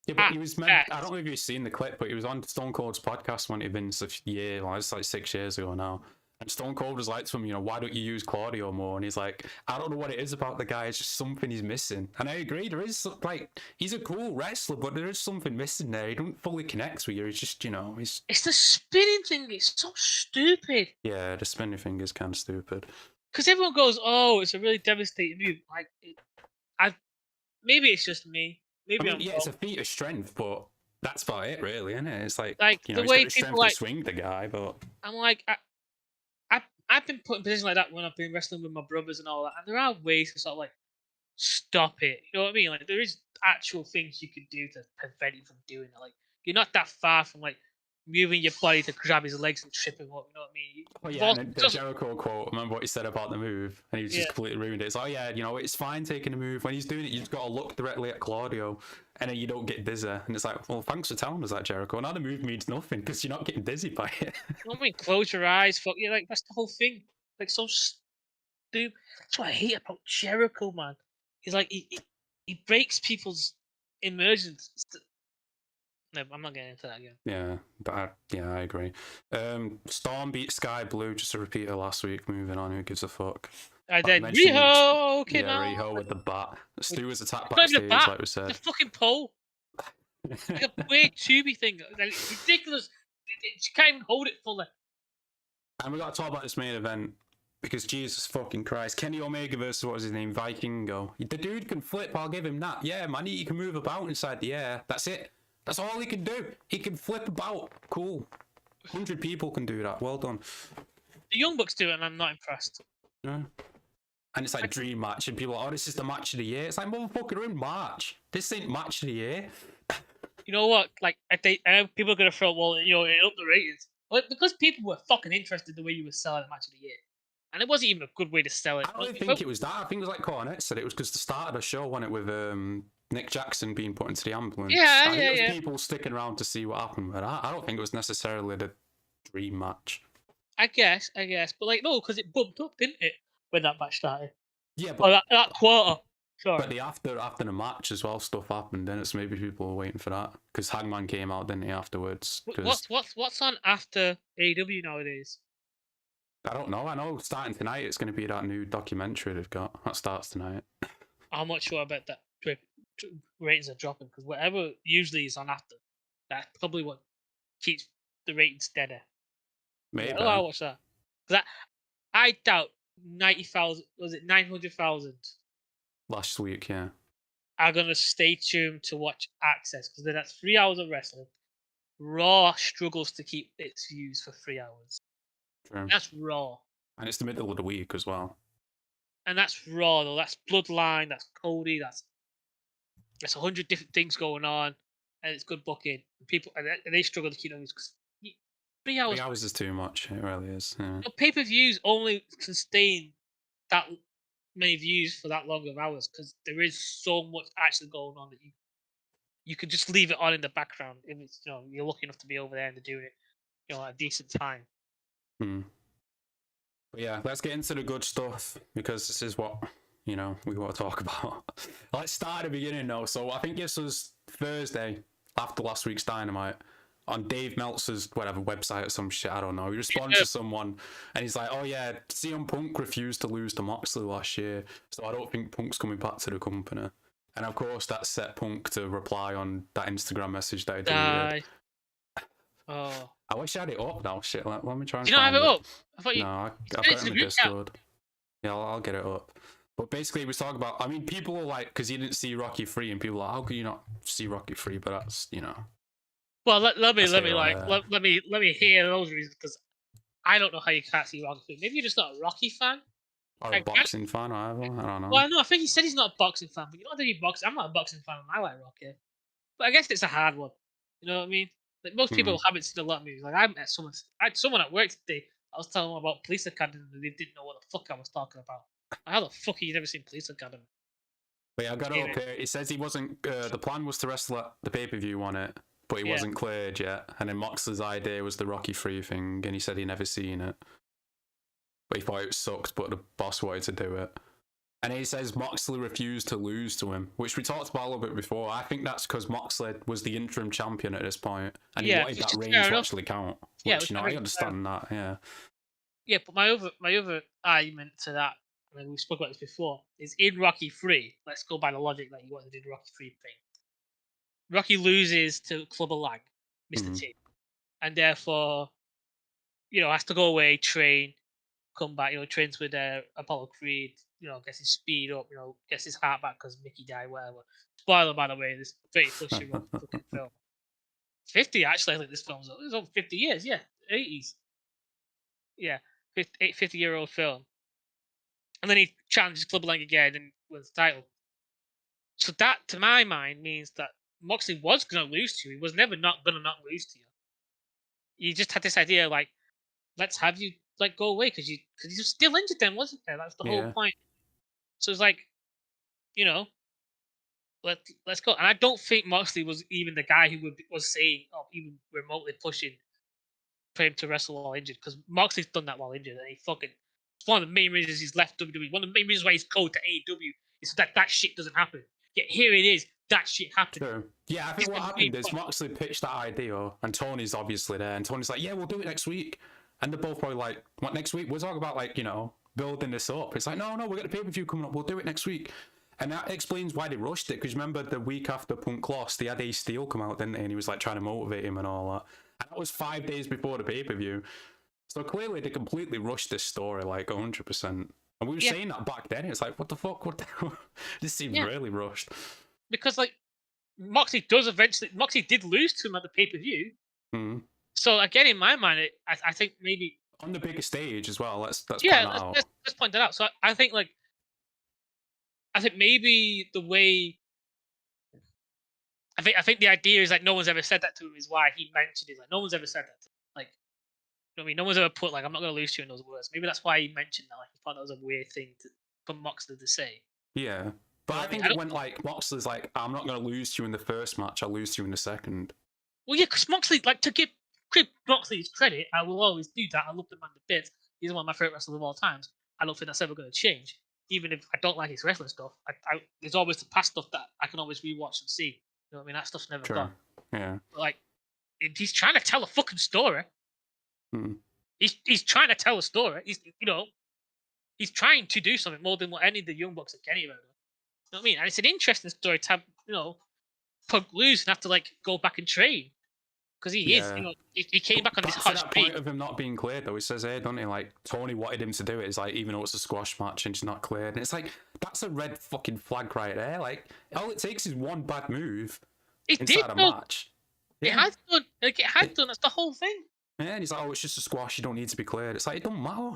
Yeah, but he was meant. I don't know if you've seen the clip, but he was on Stone Cold's podcast when he Vince a year, well, it's like 6 years ago now. And Stone Cold was like to him, you know, why don't you use Claudio more? And he's like, I don't know what it is about the guy. It's just something he's missing. And I agree. There is like, he's a cool wrestler, but there is something missing there. He don't fully connect with you. He's just, you know, he's. It's the spinning thing. It's so stupid. Yeah, the spinning thing is kind of stupid. Because everyone goes, "Oh, it's a really devastating move." Like, maybe it's just me. Maybe I'm it's a feat of strength, but that's about it, really, isn't it? It's like you know, the way he's got the strength to swing the guy, but I'm like, I've been put in positions like that when I've been wrestling with my brothers and all that, and there are ways to sort of like stop it. You know what I mean? Like there is actual things you can do to prevent you from doing it. Like you're not that far from like moving your body to grab his legs and trip him up. You know what I mean? Well, yeah, and the Jericho quote. Remember what he said about the move, and he just completely ruined it. It's like, oh yeah, you know, it's fine taking a move when he's doing it. You just got to look directly at Claudio, and then you don't get dizzy. And it's like, well, thanks for telling us that, Jericho. Now the move means nothing because you're not getting dizzy by it. You know what I mean? Close your eyes. Fuck yeah, like that's the whole thing. Like so stupid. That's what I hate about Jericho, man. He's like he breaks people's immersions. No, I'm not getting into that again. Yeah, but I agree. Storm beat Sky Blue, just a repeat of last week. Moving on, who gives a fuck? And then Riho came out. Yeah, Riho with the bat. Stu was attacked backstage, like we said. The fucking pole. Like a weird tubey thing. It's ridiculous. She can't even hold it fully. And we got to talk about this main event because Jesus fucking Christ, Kenny Omega versus what was his name, Vikingo. The dude can flip. I'll give him that. Yeah, man, he can move about inside the air. That's it. That's all he can do. He can flip about. Cool. 100 people can do that. Well done. The Young Bucks do it, and I'm not impressed. Yeah. And it's like dream match, and people are like, oh, this is the match of the year. It's like, motherfucker, we're in March. This ain't match of the year. You know what? Like, I know people are gonna throw, well, you know, it up the ratings. Well, because people were fucking interested the way you were selling the match of the year, and it wasn't even a good way to sell it. I don't think it was that. I think it was like Cornette said it was because the start of the show, wasn't it, with Nick Jackson being put into the ambulance. Yeah, I think it was yeah. people sticking around to see what happened, but I don't think it was necessarily the dream match. I guess, but like no, because it bumped up, didn't it, when that match started? Yeah, but that quarter. Sorry. But after the match as well, stuff happened, and it's maybe people were waiting for that because Hangman came out, didn't he, afterwards? What's on after AEW nowadays? I don't know. I know starting tonight it's going to be that new documentary they've got. That starts tonight. I'm not sure about that. Ratings are dropping because whatever usually is on after, that's probably what keeps the ratings steady. Maybe. Yeah, I'll watch that. Because I doubt 90,000. Was it 900,000? Last week, yeah. Are gonna stay tuned to watch Access because then that's 3 hours of wrestling. Raw struggles to keep its views for 3 hours. True. That's Raw. And it's the middle of the week as well. And that's Raw though. That's Bloodline. That's Cody. That's 100 different things going on, and it's good booking. People and they struggle to keep on because 3 hours. 3 hours is too much. It really is. Yeah. Pay-per-views only sustain that many views for that long of hours because there is so much actually going on that you could just leave it on in the background if it's you're lucky enough to be over there and they're doing it at a decent time. But yeah, let's get into the good stuff because this is what we want to talk about. Let's start at the beginning though. So I think this was Thursday after last week's Dynamite on Dave Meltzer's website or some shit. I don't know. He responds to someone and he's like, "Oh yeah, CM Punk refused to lose to Moxley last year, so I don't think Punk's coming back to the company." And of course, that set Punk to reply on that Instagram message that he deleted. Oh. I wish I had it up now. Shit, let me try and. Do you not have it up? I thought you. No, I've got it in the Discord. Yeah, I'll get it up. But basically, he was talking about. I mean, people are like, because you didn't see Rocky 3, and people are like, how could you not see Rocky 3? But that's Well, let me hear those reasons because I don't know how you can't see Rocky 3. Maybe you're just not a Rocky fan. Or a boxing fan, or whatever. I don't know. Well, no, I think he said he's not a boxing fan, but you don't have to be boxing. I'm not a boxing fan, and I like Rocky. But I guess it's a hard one. You know what I mean? Like most people haven't seen a lot of movies. Like I had someone at work today. I was telling them about Police Academy, and they didn't know what the fuck I was talking about. How the fuck have you never seen Police Academy? But yeah, I got it up here. It says he wasn't. The plan was to wrestle at the pay-per-view on it, but he wasn't cleared yet. And then Moxley's idea was the Rocky 3 thing, and he said he'd never seen it. But he thought it sucked, but the boss wanted to do it. And he says Moxley refused to lose to him, which we talked about a little bit before. I think that's because Moxley was the interim champion at this point, and he wanted that reign to actually count. Which, I understand that, yeah. Yeah, but my other argument to that, I mean, we spoke about this before, is in Rocky 3, let's go by the logic that you wanted to do the Rocky 3 thing. Rocky loses to Clubber Lang, Mr. T, and therefore, has to go away, train, come back, trains with Apollo Creed, gets his speed up, gets his heart back because Mickey died, whatever. Spoiler, by the way, this 30+ year old fucking film. 50, actually, I think this film's over 50 years, yeah. 80s. Yeah, 50-year-old film. And then he challenges Clubber Lang again and wins the title. So that, to my mind, means that Moxley was going to lose to you. He was never not going to not lose to you. You just had this idea, like, let's have you go away because you're still injured then, wasn't there? That's the whole point. So it's like, let's go. And I don't think Moxley was even the guy who was saying, even remotely pushing for him to wrestle while injured, because Moxley's done that while injured, and it's one of the main reasons he's left WWE. One of the main reasons why he's called to AEW is so that shit doesn't happen. Yet here it is, that shit happened. True. Yeah, I think what happened is Moxley pitched that idea, and Tony's obviously there, and Tony's like, yeah, we'll do it next week. And they're both probably like, what, next week? We're talking about, like, building this up. It's like, no, we got a pay-per-view coming up. We'll do it next week. And that explains why they rushed it, because remember the week after Punk lost, they had Ace Steel come out, didn't they? And he was, like, trying to motivate him and all that. And that was 5 days before the pay-per-view. So clearly they completely rushed this story, like, 100%. And we were saying that back then. It's like, what the fuck? This seems really rushed. Because, like, Moxley did lose to him at the pay-per-view. So, again, in my mind, I think maybe on the bigger stage as well. Let's point Yeah, that out. let's point that out. So I think maybe the way I think the idea is like no one's ever said that to him is why he mentioned it. Like no one's ever said that to him. Like you know what I mean, no one's ever put like I'm not gonna lose to you in those words. Maybe that's why he mentioned that. Like he thought that was a weird thing for Moxley to say. Yeah, but I think it went like Moxley's like, I'm not gonna lose to you in the first match. I'll lose to you in the second. Well, yeah, because Moxley, like to give Moxley his credit, I will always do that. I love the man to bits. He's one of my favorite wrestlers of all times. I don't think that's ever going to change. Even if I don't like his wrestling stuff, there's always the past stuff that I can always rewatch and see. You know what I mean? That stuff's never gone. Yeah. But, like, he's trying to tell a fucking story. Hmm. He's trying to tell a story. He's trying to do something more than what any of the Young Bucks or Kenny ever done. You know what I mean? And it's an interesting story to have, Punk lose and have to like go back and train. Because he is, he came back on this hot streak. Point of him not being cleared, though. He says here, doesn't he? Like, Tony wanted him to do it. It's like, even though it's a squash match and he's not cleared. And it's like, that's a red fucking flag right there. Like, all it takes is one bad move inside a match. It has done. Like, it has done. That's the whole thing. Yeah, and he's like, oh, it's just a squash. You don't need to be cleared. It's like, it don't matter.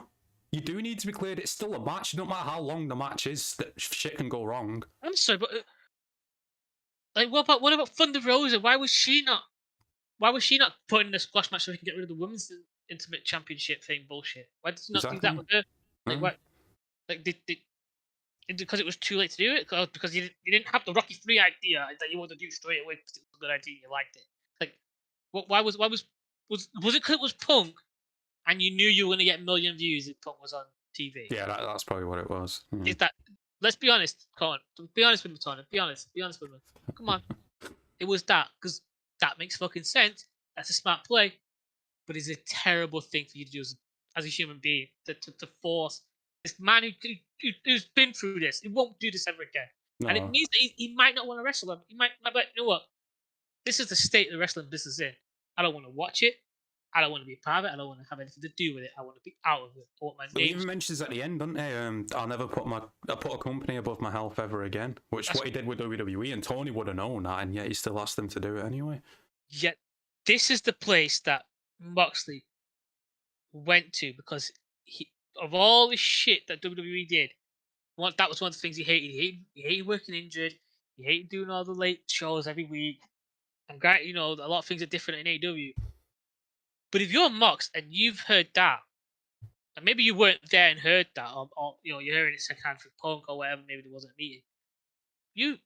You do need to be cleared. It's still a match. It don't matter how long the match is. That shit can go wrong. I'm sorry, but like, what about Thunder Rosa? Why was she not put in the squash match so we can get rid of the women's intimate championship thing bullshit? Why did you not do that with her? Like, what? Like, did because it was too late to do it? Because you didn't have the Rocky 3 idea that you wanted to do straight away because it was a good idea, you liked it. Like, why was it because it was Punk, and you knew you were going to get a million views if Punk was on TV? Yeah, that's probably what it was. Is that? Let's be honest, Colin. Be honest with me, Tony. Be honest with me. Come on. It was that, because that makes fucking sense. That's a smart play. But it's a terrible thing for you to do as a human being, to force this man who's been through this. He won't do this ever again. No. And it means that he might not want to wrestle him. He might be like, you know what? This is the state of the wrestling business in. I don't want to watch it. I don't want to be part of it. I don't want to have anything to do with it. I want to be out of it. I want my name. He even mentions at the end, doesn't he? I'll never put a company above my health ever again. Which that's what he did with WWE, and Tony would have known that, and yet he still asked them to do it anyway. Yet this is the place that Moxley went to because of all the shit that WWE did. That was one of the things he hated. He hated working injured. He hated doing all the late shows every week. And a lot of things are different in AEW. But if you're Mox and you've heard that, and maybe you weren't there and heard that, or you're hearing it secondhand from Punk or whatever, maybe there wasn't a meeting.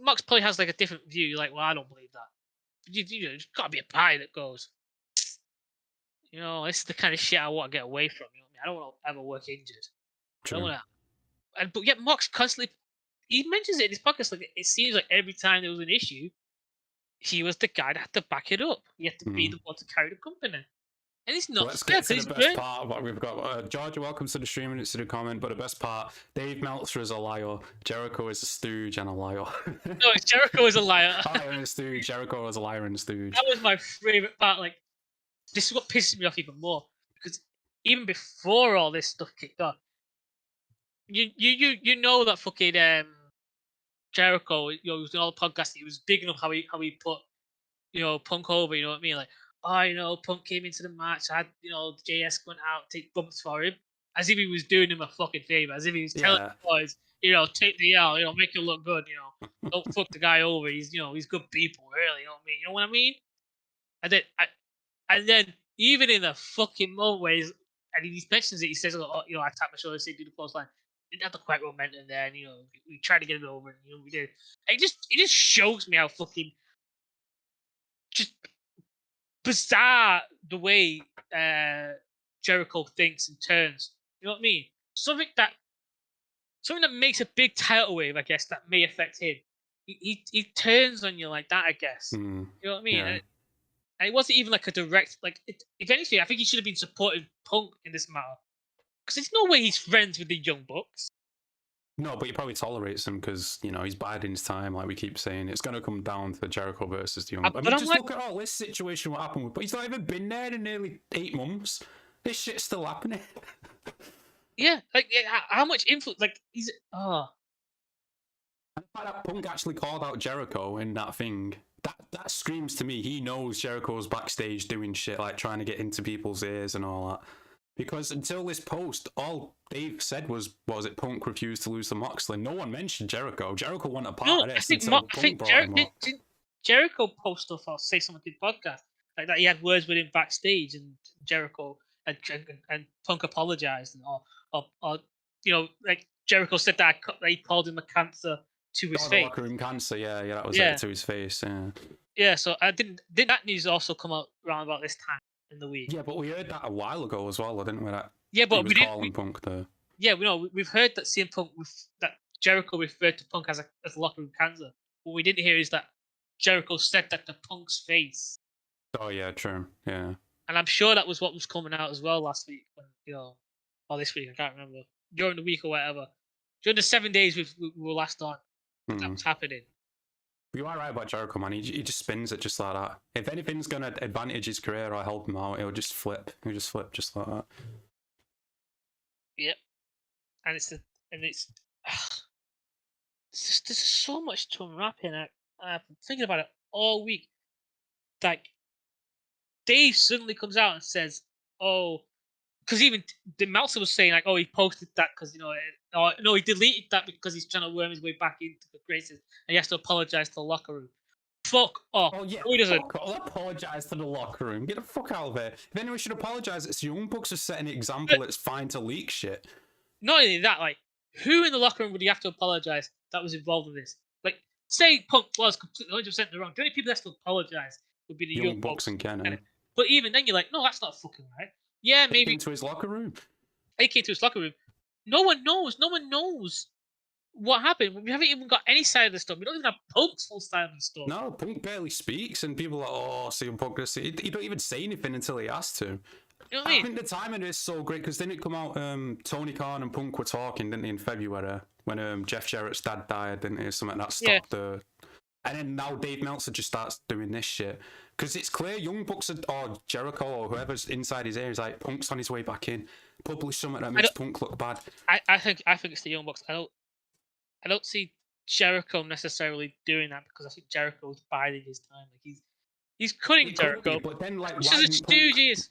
Mox probably has like a different view. You're like, well, I don't believe that. There's got to be a party that goes, this is the kind of shit I want to get away from. You know what I mean? I don't want to ever work injured. True. I don't want to. But yet Mox constantly, he mentions it in his podcast. Like it seems like every time there was an issue, he was the guy that had to back it up. He had to be the one to carry the company. And it's not. Let's get to the best part of what we've got. Georgia, welcome to the stream and it's to the comment. But the best part, Dave Meltzer is a liar. Jericho is a stooge and a liar. No, it's Jericho is a liar. Liar and a stooge. Jericho is a liar and a stooge. That was my favorite part. Like, this is what pisses me off even more, because even before all this stuff kicked off, you know that fucking Jericho, he was doing all the podcasts. He was bigging up how he put Punk over. You know what I mean? Like, Punk came into the match. I had JS went out, take bumps for him, as if he was doing him a fucking favor, as if he was telling the boys, take the L, make it look good. Don't fuck the guy over. He's good people, really. You know what I mean? You know what I mean? And then even in the fucking moment where and he mentions it, he says, I tapped my shoulder, say do the close line. Didn't have the quite momentum there, and we tried to get it over, and we did. It just shows me how fucking just bizarre the way Jericho thinks and turns. You know what I mean? Something that makes a big tidal wave, I guess, that may affect him. He turns on you like that, I guess. You know what I mean? Yeah. And it wasn't even like a direct, if anything, I think he should have been supporting Punk in this matter. Because there's no way he's friends with the Young Bucks. No, but he probably tolerates them because, he's biding his time, like we keep saying. It's going to come down to Jericho versus the Young Bucks. Look at all this situation, what happened with... But he's not even been there in nearly 8 months. This shit's still happening. Yeah, how much influence... he's... Oh. And the fact that Punk actually called out Jericho in that thing that screams to me he knows Jericho's backstage doing shit like trying to get into people's ears and all that. Because until this post, all Dave said was it Punk refused to lose to Moxley. No one mentioned Jericho. Jericho wasn't a part No, of I this think until I Punk think brought him up. Jericho post stuff or say something to the podcast like that. He had words with him backstage, and Jericho and Punk apologized, and or like Jericho said that he called him a cancer to his Oh, the face. locker room cancer, yeah, that was Yeah. it to his face, yeah. Yeah, so I did that news also come out around about this time in the week? Yeah, but we heard that a while ago as well, didn't we? That Yeah, but he was we calling didn't. Punk the. Yeah, we've heard that CM Punk that Jericho referred to Punk as a locker room cancer. What we didn't hear is that Jericho said that to Punk's face. Oh yeah, true. Yeah. And I'm sure that was what was coming out as well last week, when or this week, I can't remember, during the week or whatever, during the 7 days we were last on, that was happening. You are right about Jericho, man. He just spins it just like that. If anything's gonna advantage his career or help him out, he'll just flip. He'll just flip just like that. Yep. And it's there's so much to unwrap in it. I've been thinking about it all week. Like, Dave suddenly comes out and says, "Oh," because even the Meltzer was saying like, "Oh, he posted that because no, he deleted that because he's trying to worm his way back into the graces and he has to apologize to the locker room." Fuck off. Oh yeah, no, he doesn't. I'll apologise to the locker room. Get the fuck out of here. If anyone should apologise, it's Young Bucks for setting an example. But it's fine to leak shit. Not only that, like, who in the locker room would he have to apologise that was involved in this? Like, say Punk was completely 100% in the wrong. The only people that have to apologise would be the Young Bucks and Kenny. But even then, you're like, no, that's not fucking right. Yeah, maybe. He came to his locker room. He came to his locker room. No one knows. No one knows what happened. We haven't even got any side of the story. We don't even have Punk's full side of the story. No, Punk barely speaks, and people are like, oh, CM Punk. He don't even say anything until he has to. You know what I mean? think the timing is so great because didn't it come out? Tony Khan and Punk were talking, didn't they, in February when Jeff Jarrett's dad died, didn't he? Something that stopped the. And then now Dave Meltzer just starts doing this shit because it's clear Young Bucks or Jericho or whoever's inside his ear is like, Punk's on his way back in. Publish something that makes Punk look bad. I think it's the Young Bucks. I don't see Jericho necessarily doing that because I think Jericho's biding his time. Like he's cutting Jericho. But then, like,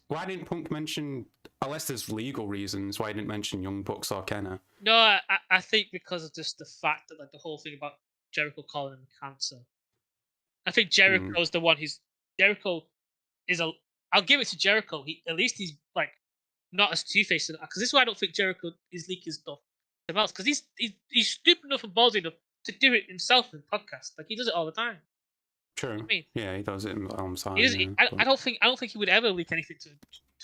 why didn't Punk mention, unless there's legal reasons, why didn't mention Young Bucks or Kenna? No, I think because of just the fact that like the whole thing about Jericho calling him cancer. I think Jericho's the one Jericho is I'll give it to Jericho. At least he's like not as two-faced because this is why I don't think Jericho is leaking stuff to else because he's stupid enough and ballsy enough to do it himself in the podcast. Like he does it all the time. True. I mean, yeah, he does it on time. I don't think he would ever leak anything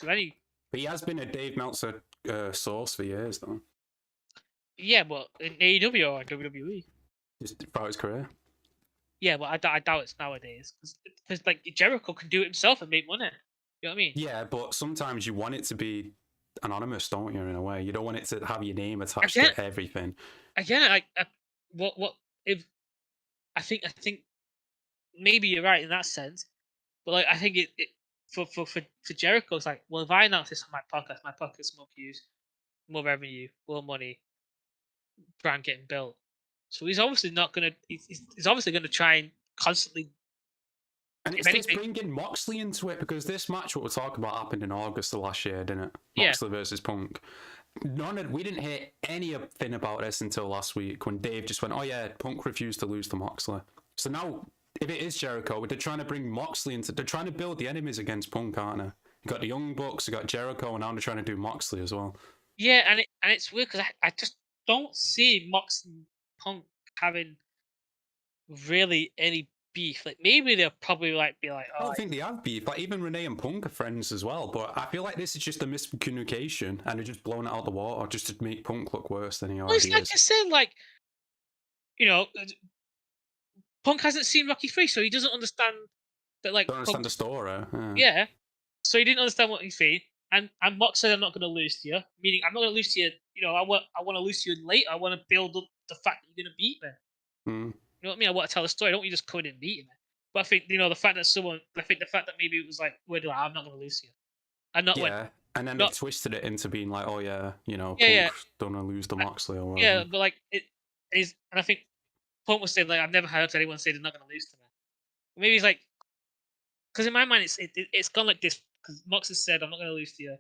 to any. But he has been a Dave Meltzer source for years, though. Yeah, but in AEW or WWE. Just throughout his career. Yeah, but I doubt it's nowadays because like Jericho can do it himself and make money. You know what I mean? Yeah, but sometimes you want it to be anonymous, don't you? In a way, you don't want it to have your name attached to everything. Again, what if I think maybe you're right in that sense, but like I think it for Jericho, it's like, well, if I announce this on my podcast more views, more revenue, more money, brand getting built. So he's obviously not gonna. He's obviously gonna try and constantly. And it's bringing Moxley into it because this match, what we're talking about, happened in August of last year, didn't it? Moxley versus Punk. We didn't hear anything about this until last week when Dave just went, "Oh yeah, Punk refused to lose to Moxley." So now, if it is Jericho, they're trying to bring Moxley into. They're trying to build the enemies against Punk, aren't they? You got the Young Bucks, you got Jericho, and now they're trying to do Moxley as well. Yeah, and it's weird because I just don't see Moxley and Punk having really any beef. Like maybe they'll probably be like. Oh, I don't think they have beef. Like even Renee and Punk are friends as well. But I feel like this is just a miscommunication, and they're just blowing it out the water just to make Punk look worse than he already is. It's like I said, like Punk hasn't seen Rocky 3, so he doesn't understand that. Like, don't understand the story. Yeah, so he didn't understand what he's saying. And Mox said, "I'm not going to lose to you," meaning I'm not going to lose to you. I want to lose to you later. I want to build up the fact that you're going to beat me. You know what I mean? I want to tell the story. I don't want you just come in and beat me. But I think the fact that maybe it was like, I'm not going to lose to you. And not and then they twisted it into being like, oh yeah, Punk don't want to lose to Moxley or whatever. Yeah, but like it is, and I think Punk was saying like, I've never heard anyone say they're not going to lose to me. Maybe he's like, because in my mind it's gone like this. Because Mox has said, "I'm not going to lose to you,"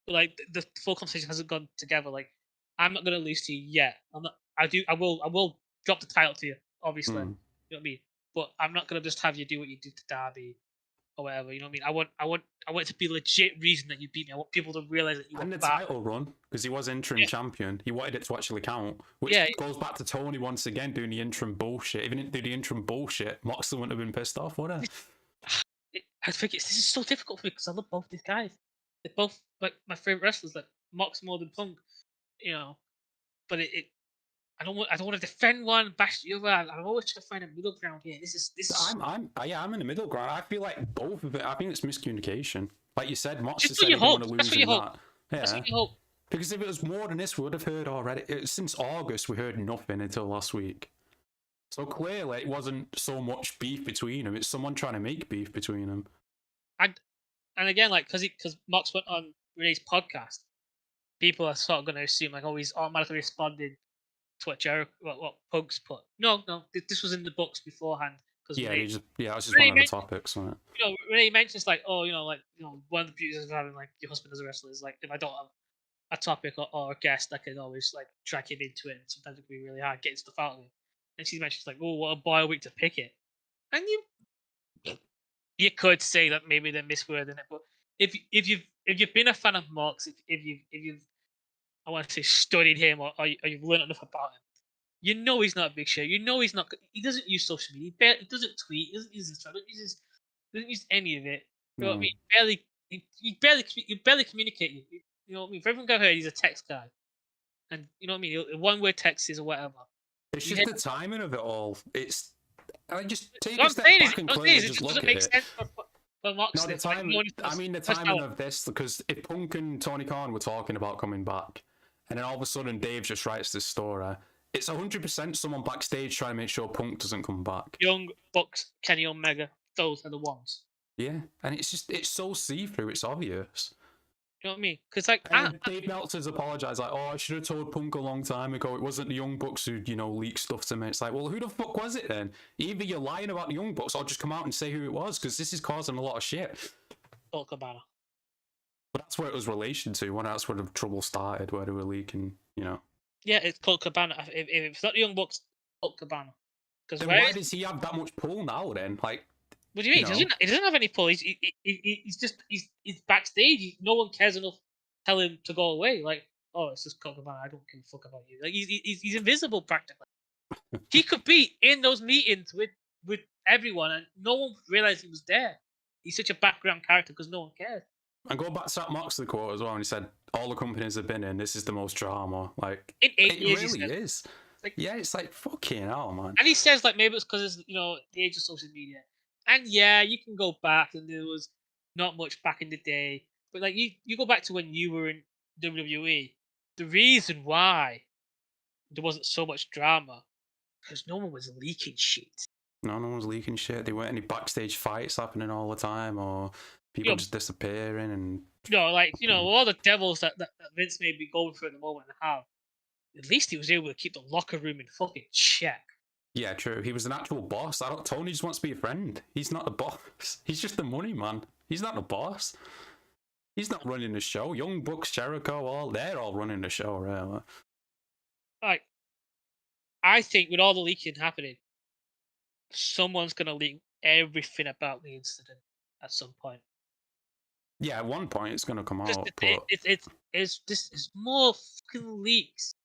but like the full conversation hasn't gone together. Like, I'm not going to lose to you yet. I'm not. I will drop the title to you. Obviously, Hmm. you know what I mean. But I'm not going to just have you do what you did to Darby or whatever. You know what I mean. I want it to be a legit reason that you beat me. I want people to realize that you were And the bad. title run, because he was interim champion, he wanted it to actually count, which Yeah. goes back to Tony once again doing the interim bullshit. If he didn't do the interim bullshit, Moxley wouldn't have been pissed off, would he? I think this is so difficult for me because I love both these guys. They're both like my favorite wrestlers, like Mox more than Punk, you know. But I don't want to defend one, bash the other. I'm always trying to find a middle ground here. This is. I'm in the middle ground. I feel like both of it. I think it's miscommunication. Like you said, Mox Just said he what you didn't want hope. to That's lose what you in hope. that. That's Yeah. what you hope. Because if it was more than this, we would have heard already. Since August, we heard nothing until last week. So clearly, it wasn't so much beef between them. It's someone trying to make beef between them. And again, like because Mox went on Renee's podcast, people are sort of going to assume like, oh, he's automatically responding to what Jericho, what Punk's put. No, this was in the books beforehand. Because Yeah, that's just Renee one of the topics, wasn't it? you know, Renee mentions like, oh, one of the beauties of having like your husband as a wrestler is like, if I don't have a topic or a guest, I can always like drag him into it, and sometimes it can be really hard getting stuff out of him. And she mentions like, oh, what a boy week to pick it, and you could say that maybe they're miswording it, but if you've been a fan of Mox, if you've I want to say studied him or you've learned enough about him, you know he's not a big shit. You know he's not. He doesn't use social media. He doesn't tweet. He doesn't use Instagram. Doesn't use any of it. You know what I mean? He barely communicate. You know what I mean? For everyone I've heard, he's a text guy, and you know what I mean. One word text is or whatever. It's just the timing of it all. It's just take What a I'm step saying back and clearly is, it just just look doesn't at make it. sense for Moxley. No, the time. I mean, the timing of this, because if Punk and Tony Khan were talking about coming back, and then all of a sudden Dave just writes this story, it's 100% someone backstage trying to make sure Punk doesn't come back. Young Bucks, Kenny Omega, those are the ones. Yeah, and it's so see-through. It's obvious. You know what I mean? Because like, Dave Meltzer's apologized, like, oh, I should have told Punk a long time ago. It wasn't the Young Bucks who, leaked stuff to me. It's like, well, who the fuck was it then? Either you're lying about the Young Bucks or just come out and say who it was, because this is causing a lot of shit. Colt Cabana. But that's where it was relation to. When that's where the trouble started, where they were leaking, Yeah, it's Colt Cabana. If it's not the Young Bucks, Colt Cabana. Then why does he have that much pull now? Then, like, what do you mean? He doesn't have any pull. He's just backstage. No one cares enough to tell him to go away. Like, oh, it's just Colt Cabana. I don't give a fuck about you. Like, he's invisible practically. He could be in those meetings with everyone, and no one realized he was there. He's such a background character because no one cares. And go back to that Moxley quote as well, and he said, all the companies have been in, this is the most drama. Like, in 8 years, really is. Like, yeah, it's like, fucking hell, man. And he says, like, maybe it's because it's, the age of social media. And yeah, you can go back, and there was not much back in the day. But, like, you go back to when you were in WWE, the reason why there wasn't so much drama, because no one was leaking shit. No one was leaking shit. There weren't any backstage fights happening all the time, or people just disappearing. And all the devils that Vince may be going through at the moment and have. At least he was able to keep the locker room in fucking check. Yeah, true. He was an actual boss. Tony just wants to be a friend. He's not the boss. He's just the money man. He's not the boss. He's not running the show. Young Bucks, Jericho, they're all running the show, really. Like, I think with all the leaking happening, someone's gonna leak everything about the incident at some point. Yeah, at one point it's gonna come out. It's more fucking leaks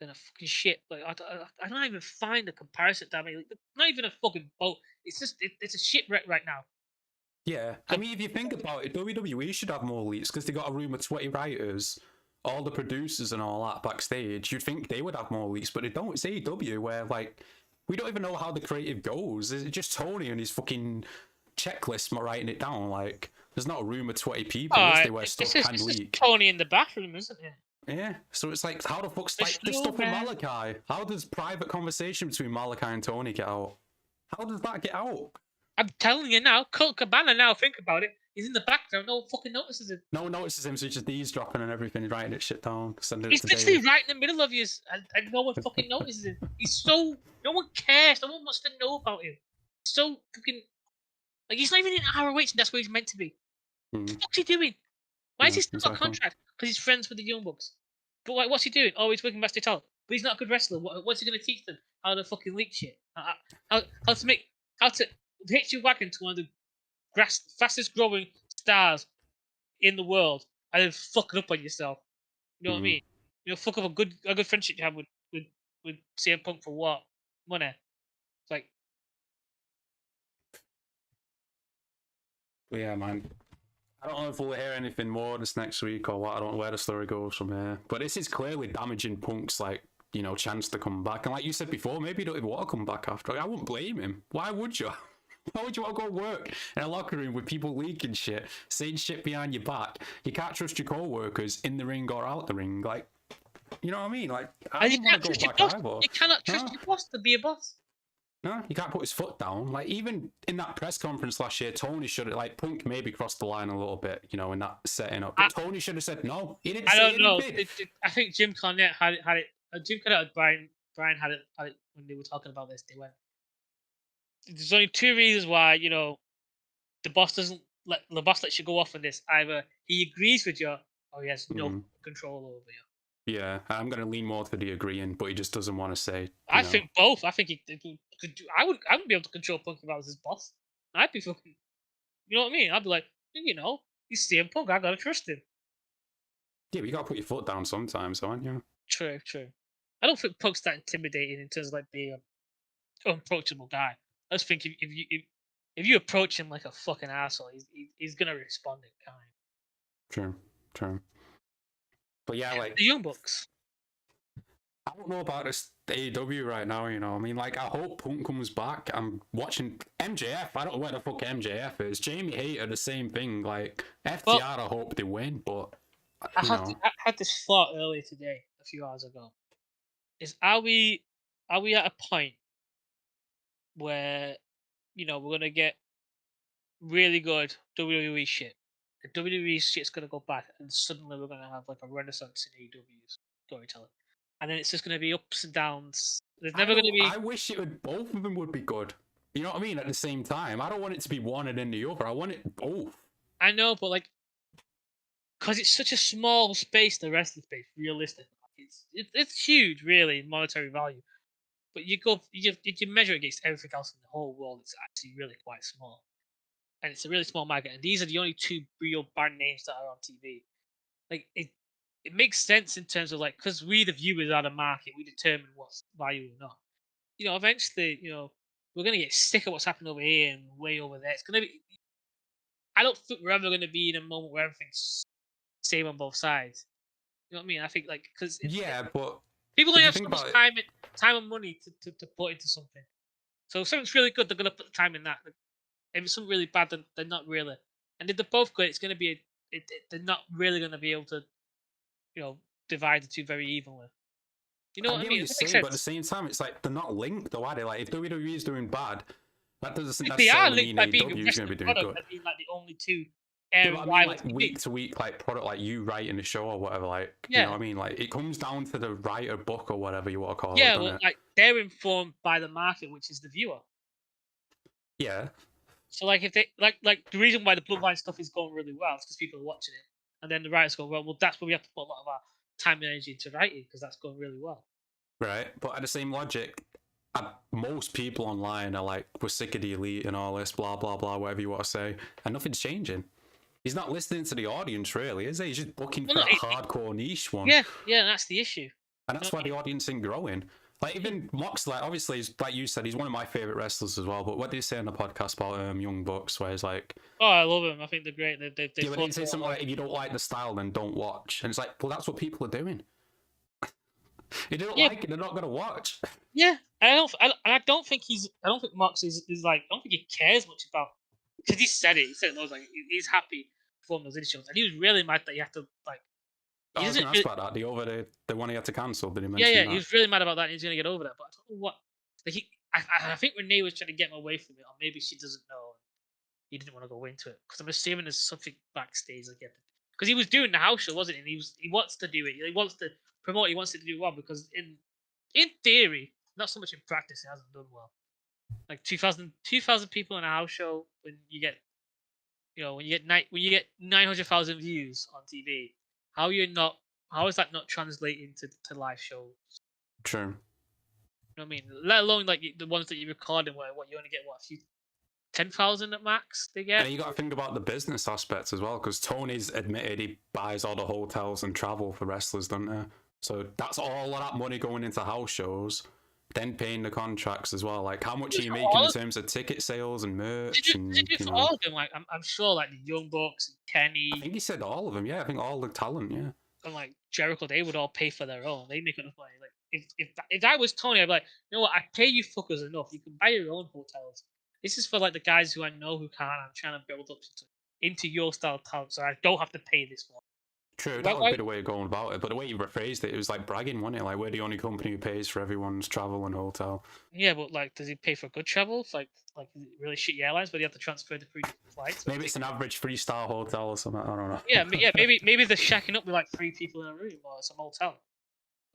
than a fucking shit. Like, I don't even find a comparison. Damn it, like, not even a fucking boat. It's just it's a shipwreck right now. Yeah, I mean, if you think about it, WWE should have more leaks because they got a room of 20 writers, all the producers and all that backstage. You'd think they would have more leaks, but they don't. It's AEW where, like, we don't even know how the creative goes. Is it just Tony and his fucking checklist writing it down? Like, there's not a room of 20 people where stuff can leak. It's Tony in the bathroom, isn't it? Yeah, so it's like, how the fuck's like this stuff with Malachi? How does private conversation between Malachi and Tony get out? How does that get out? I'm telling you now, Colt Cabana, now think about it, he's in the background, no one fucking notices him. No one notices him, so he's just eavesdropping and everything, he's writing it shit down, sending it he's to literally Dave. right in the middle of you, and no one fucking notices him. No one cares, no one wants to know about him. so fucking like he's not even in ROH, and that's where he's meant to be. What the fuck's he doing? Why is Yeah, he still got a exactly. contract? Because he's friends with the Young Bucks. But like, what's he doing? Oh, he's working Master Talent. But he's not a good wrestler. What's he gonna teach them? How to fucking leak shit? How to make how to hitch your wagon to one of the fastest growing stars in the world and then fuck it up on yourself. You know what I mean? You know, fuck up a good friendship you have with CM Punk for what? Money. It's like But yeah, man. I don't know if we'll hear anything more this next week or what. I don't know where the story goes from here. But this is clearly damaging Punk's chance to come back. And like you said before, maybe he don't even want to come back after. I wouldn't blame him. Why would you? Why would you want to go work in a locker room with people leaking shit, saying shit behind your back? You can't trust your co-workers in the ring or out the ring. Like, you know what I mean? Like, I and you wouldn't want can't to trust go your back boss. either. You cannot trust No. your boss to be a boss. No, you can't put his foot down. Like, even in that press conference last year, Tony should have, Punk maybe crossed the line a little bit, in that setting up. But Tony should have said no. He didn't say anything. I don't know. I think Jim Cornette had it. Jim Cornette and Brian had it when they were talking about this. They went, there's only two reasons why, the boss lets you go off on this. Either he agrees with you or he has no control over you. Yeah, I'm going to lean more to the agreeing, but he just doesn't want to say. I think both. I think he could do. I wouldn't be able to control Punk if I was his boss. I'd be fucking. You know what I mean? I'd be like, he's CM Punk. I gotta trust him. Yeah, but you got to put your foot down sometimes, aren't you? True. I don't think Punk's that intimidating in terms of being an unapproachable guy. I just think if you approach him like a fucking asshole, he's gonna respond in kind. True. But yeah, the Young Bucks. I don't know about this AEW right now, I mean, I hope Punk comes back. I'm watching MJF. I don't know where the fuck MJF is. Jamie Hayter, the same thing. FTR, I hope they win, but I had this thought earlier today, a few hours ago. Are we at a point where we're gonna get really good WWE shit? The WWE shit's gonna go back, and suddenly we're gonna have a renaissance in AEW's storytelling, and then it's just gonna be ups and downs. There's never gonna be. I wish both of them would be good. You know what I mean? At the same time, I don't want it to be one and then the other. I want it both. I know, but because it's such a small space, the wrestling space, realistically, it's huge, really, monetary value. But you measure it against everything else in the whole world, it's actually really quite small, and it's a really small market. And these are the only two real brand names that are on TV. It makes sense in terms of because we the viewers are the market, we determine what's value or not. Eventually, we're gonna get sick of what's happening over here and way over there. It's gonna be. I don't think we're ever gonna be in a moment where everything's same on both sides. You know what I mean? I think because but people only have so much time and money to put into something. So if something's really good, they're gonna put the time in that. If it's something really bad, then they're not really. And if they're both good, it's gonna be they're not really gonna be able to, divide the two very evenly. You know what I mean? But at the same time, it's they're not linked, though, are they? If WWE is doing bad, that doesn't they are necessarily linked mean by being AEW is going to be doing good. By being the only two. Week to week, product you writing the show or whatever, you know what I mean? It comes down to the writer, book, or whatever you want to call it. Yeah, well, they're informed by the market, which is the viewer. Yeah. So if they the reason why the Bloodline stuff is going really well is because people are watching it, and then the writers go, well, that's where we have to put a lot of our time and energy into writing because that's going really well. Right, but at the same logic, most people online are we're sick of the elite and all this, blah blah blah, whatever you want to say, and nothing's changing. He's not listening to the audience, really, is he? He's just looking for that hardcore niche one. Yeah, that's the issue. And that's why the audience isn't growing. Even Moxley, obviously, like you said, he's one of my favourite wrestlers as well. But what did he say on the podcast about Young Bucks, where he's like... Oh, I love him. I think they're great. They yeah, but he say something if you don't like the style, then don't watch. And it's well, that's what people are doing. If they don't like it, they're not going to watch. Yeah, I don't think Moxley is I don't think he cares much about... Because he said it. He said it. He's happy performing those indie shows. And he was really mad that he had to, I was going to ask about that. The one he had to cancel, did he mention that? He was really mad about that and he's going to get over that. But I don't know what... I think Renee was trying to get him away from it, or maybe she doesn't know. He didn't want to go into it. Because I'm assuming there's something backstage. Because he was doing the house show, wasn't he? And he wants to do it. He wants to promote. He wants to do well because in theory, not so much in practice, he hasn't done well. Like 2,000 people in a house show when you get, when you get 900,000 views on TV. How is that not translating to live shows? True. You know what I mean? Let alone like the ones that you record and what you only get a few 10,000 at max they get. And you got to think about the business aspects as well, because Tony's admitted he buys all the hotels and travel for wrestlers, doesn't he? So that's all of that money going into house shows, then paying the contracts as well. Like, how much are you making in terms of ticket sales and merch? Did you do for all of them? Like, I'm sure, like the Young Bucks, Kenny. I think he said all of them. Yeah, I think all the talent. Yeah. And like Jericho, they would all pay for their own. They make enough money. Like, if I was Tony, I'd be like, you know what? I pay you fuckers enough. You can buy your own hotels. This is for like the guys who I know who can't. I'm trying to build up into your style talent, so I don't have to pay this one. True, that would be the way of going about it. But the way you rephrased it, it was like bragging, wasn't it? Like, we're the only company who pays for everyone's travel and hotel. Yeah, but like, does he pay for good travel? Like really shitty airlines, but you have to transfer the free flights. Maybe it's an average 3-star hotel or something. I don't know. Yeah, maybe they're shacking up with like 3 people in a room or some hotel.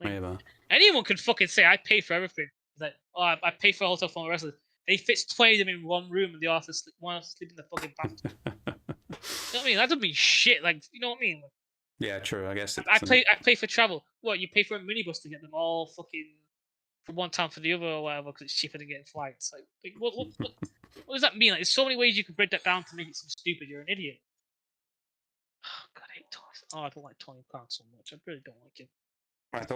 Like, maybe anyone can fucking say I pay for everything. It's like, oh, I pay for a hotel for my wrestlers. They fits 20 of them in one room, and they all have to sleep. One has to sleep in the fucking bathroom. You know what I mean? That doesn't mean shit. Like, you know what I mean? Like, yeah, true. I guess I pay for travel. What, you pay for a minibus to get them all fucking from one town for the other or whatever because it's cheaper than getting flights. Like what does that mean? Like, there's so many ways you can break that down to make it seem stupid. You're an idiot. Oh, God, I hate Tony. Oh, I don't like Tony Khan so much. I really don't like him.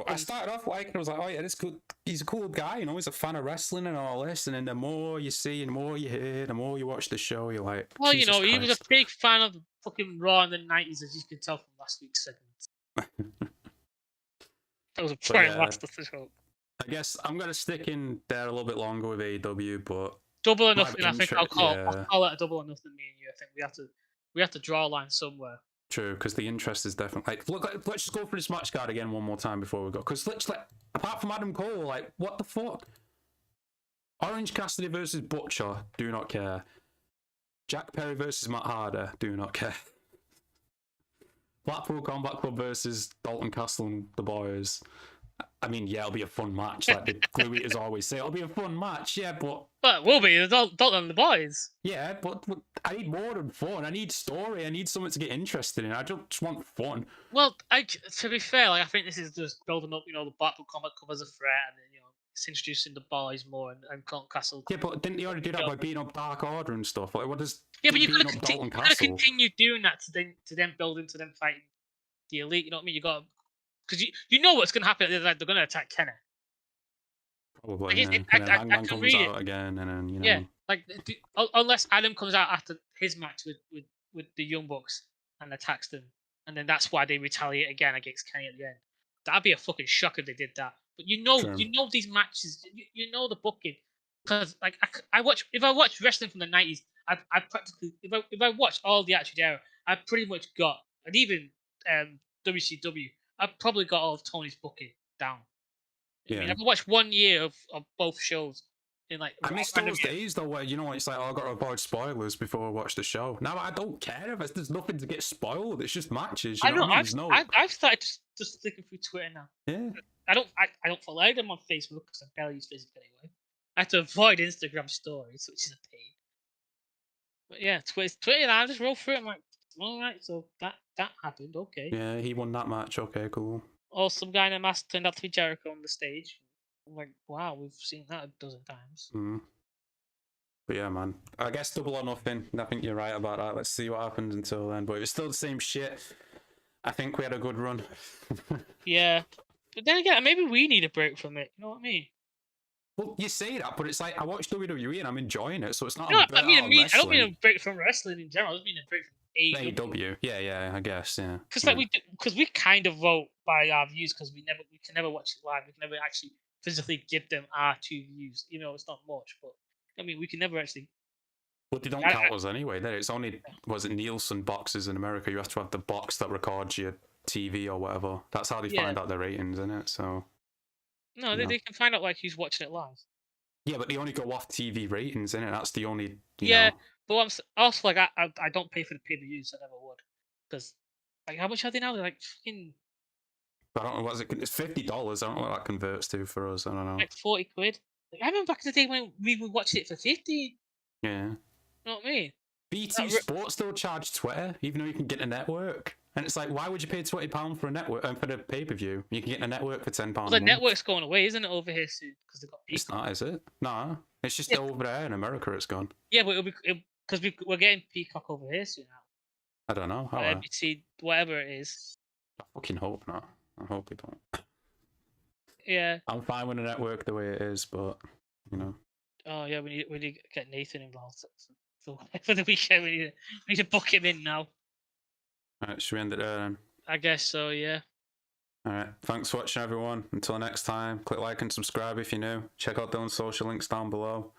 I started off liking. I was like, oh yeah, this cool. He's a cool guy. You know, he's a fan of wrestling and all this. And then the more you see, and the more you hear, the more you watch the show, you're like, well, Jesus Christ. He was a big fan of fucking Raw in the 90s, as you can tell from last week's segment. That was a prime last of the show. I guess I'm gonna stick in there a little bit longer with AEW, but double or nothing. I think I'll call it a double or nothing. Me and you. I think we have to draw a line somewhere. True, because the interest is definitely like. Look, let's just go through this match card again one more time before we go. Because apart from Adam Cole, like, what the fuck? Orange Cassidy versus Butcher, do not care. Jack Perry versus Matt Harder, do not care. Blackpool Combat Club versus Dalton Castle and the Boys. I mean, yeah, it'll be a fun match. Like the Glue Eaters always say, it'll be a fun match, yeah, but it will be. Dalton and the Boys. Yeah, but I need more than fun. I need story. I need something to get interested in. I just want fun. Well, to be fair, like, I think this is just building up, the Blackpool Combat Club as a threat, and then, it's introducing the Boys more and Castle. Yeah, but didn't they already do that by beating up Dark Order and stuff? Like, what does? Yeah, but you could continue doing that to then build into them fighting the Elite. You know what I mean? You got because you know what's going to happen. They're going to attack Kenny. Probably. Like, and then Hangman comes out again, and then Yeah, like unless Adam comes out after his match with the Young Bucks and attacks them, and then that's why they retaliate again against Kenny at the end. That'd be a fucking shock if they did that. But you know these matches, you know the booking, because like if I watch wrestling from the 90s, I practically if I watch all the Attitude Era, I pretty much got, and even WCW, I've probably got all of Tony's booking down. Yeah. I mean, I've watched 1 year of both shows. I miss those days though, where it's like, oh, I got to avoid spoilers before I watch the show. Now I don't care if there's nothing to get spoiled. It's just matches. You know what I mean? I've started just flicking through Twitter now. Yeah. I don't follow them on Facebook because I barely use Facebook anyway. I have to avoid Instagram stories, which is a pain. But yeah, Twitter. And I just roll through it. I'm like, all right, so that happened. Okay. Yeah, he won that match. Okay, cool. Oh, some guy in a mask turned out to be Jericho on the stage. I'm like, wow, we've seen that a dozen times. But yeah, man. I guess double or nothing. I think you're right about that. Let's see what happens until then. But if it's still the same shit, I think we had a good run. Yeah. But then again, maybe we need a break from it. You know what I mean? Well, you say that, but it's like I watch WWE and I'm enjoying it, so it's not. No, I don't mean a break from wrestling in general. I just mean a break from AEW. Yeah, I guess, yeah. Because we kind of vote by our views because we can never watch it live. We can never actually physically give them our 2 views. You know, it's not much, but I mean, we can never actually. But they don't count us anyway. It's only Nielsen boxes in America. You have to have the box that records your TV or whatever. That's how they find out their ratings, isn't it? So. No, they can find out like who's watching it live. Yeah, but they only go off TV ratings, innit? That's the only. You know. But I'm also like I don't pay for the pay-per-views. I never would, because like how much are they now? They're like fucking. I don't know. It's $50. I don't know what that converts to for us. I don't know. Like 40 quid. Like, I remember back in the day when we would watch it for 50. Yeah. You know what I mean? BT Sports still charge Twitter, even though you can get a network. And it's like, why would you pay £20 for a network for the pay-per-view? You can get a network for £10 Well, a the month. network's going away, isn't it, over here soon? Because they've got Peacock. It's not, is it? No, it's just over there in America. It's gone. Yeah, but it'll be because we're getting Peacock over here soon now. I don't know. How? NBC, whatever it is. I fucking hope not. I hope we don't. Yeah. I'm fine with the network the way it is, but you know. Oh yeah, we need to get Nathan involved. So for the weekend, we need to book him in now. Alright, should we end it there then? I guess so, yeah. Alright, thanks for watching everyone. Until next time, click like and subscribe if you're new. Check out Dylan's social links down below.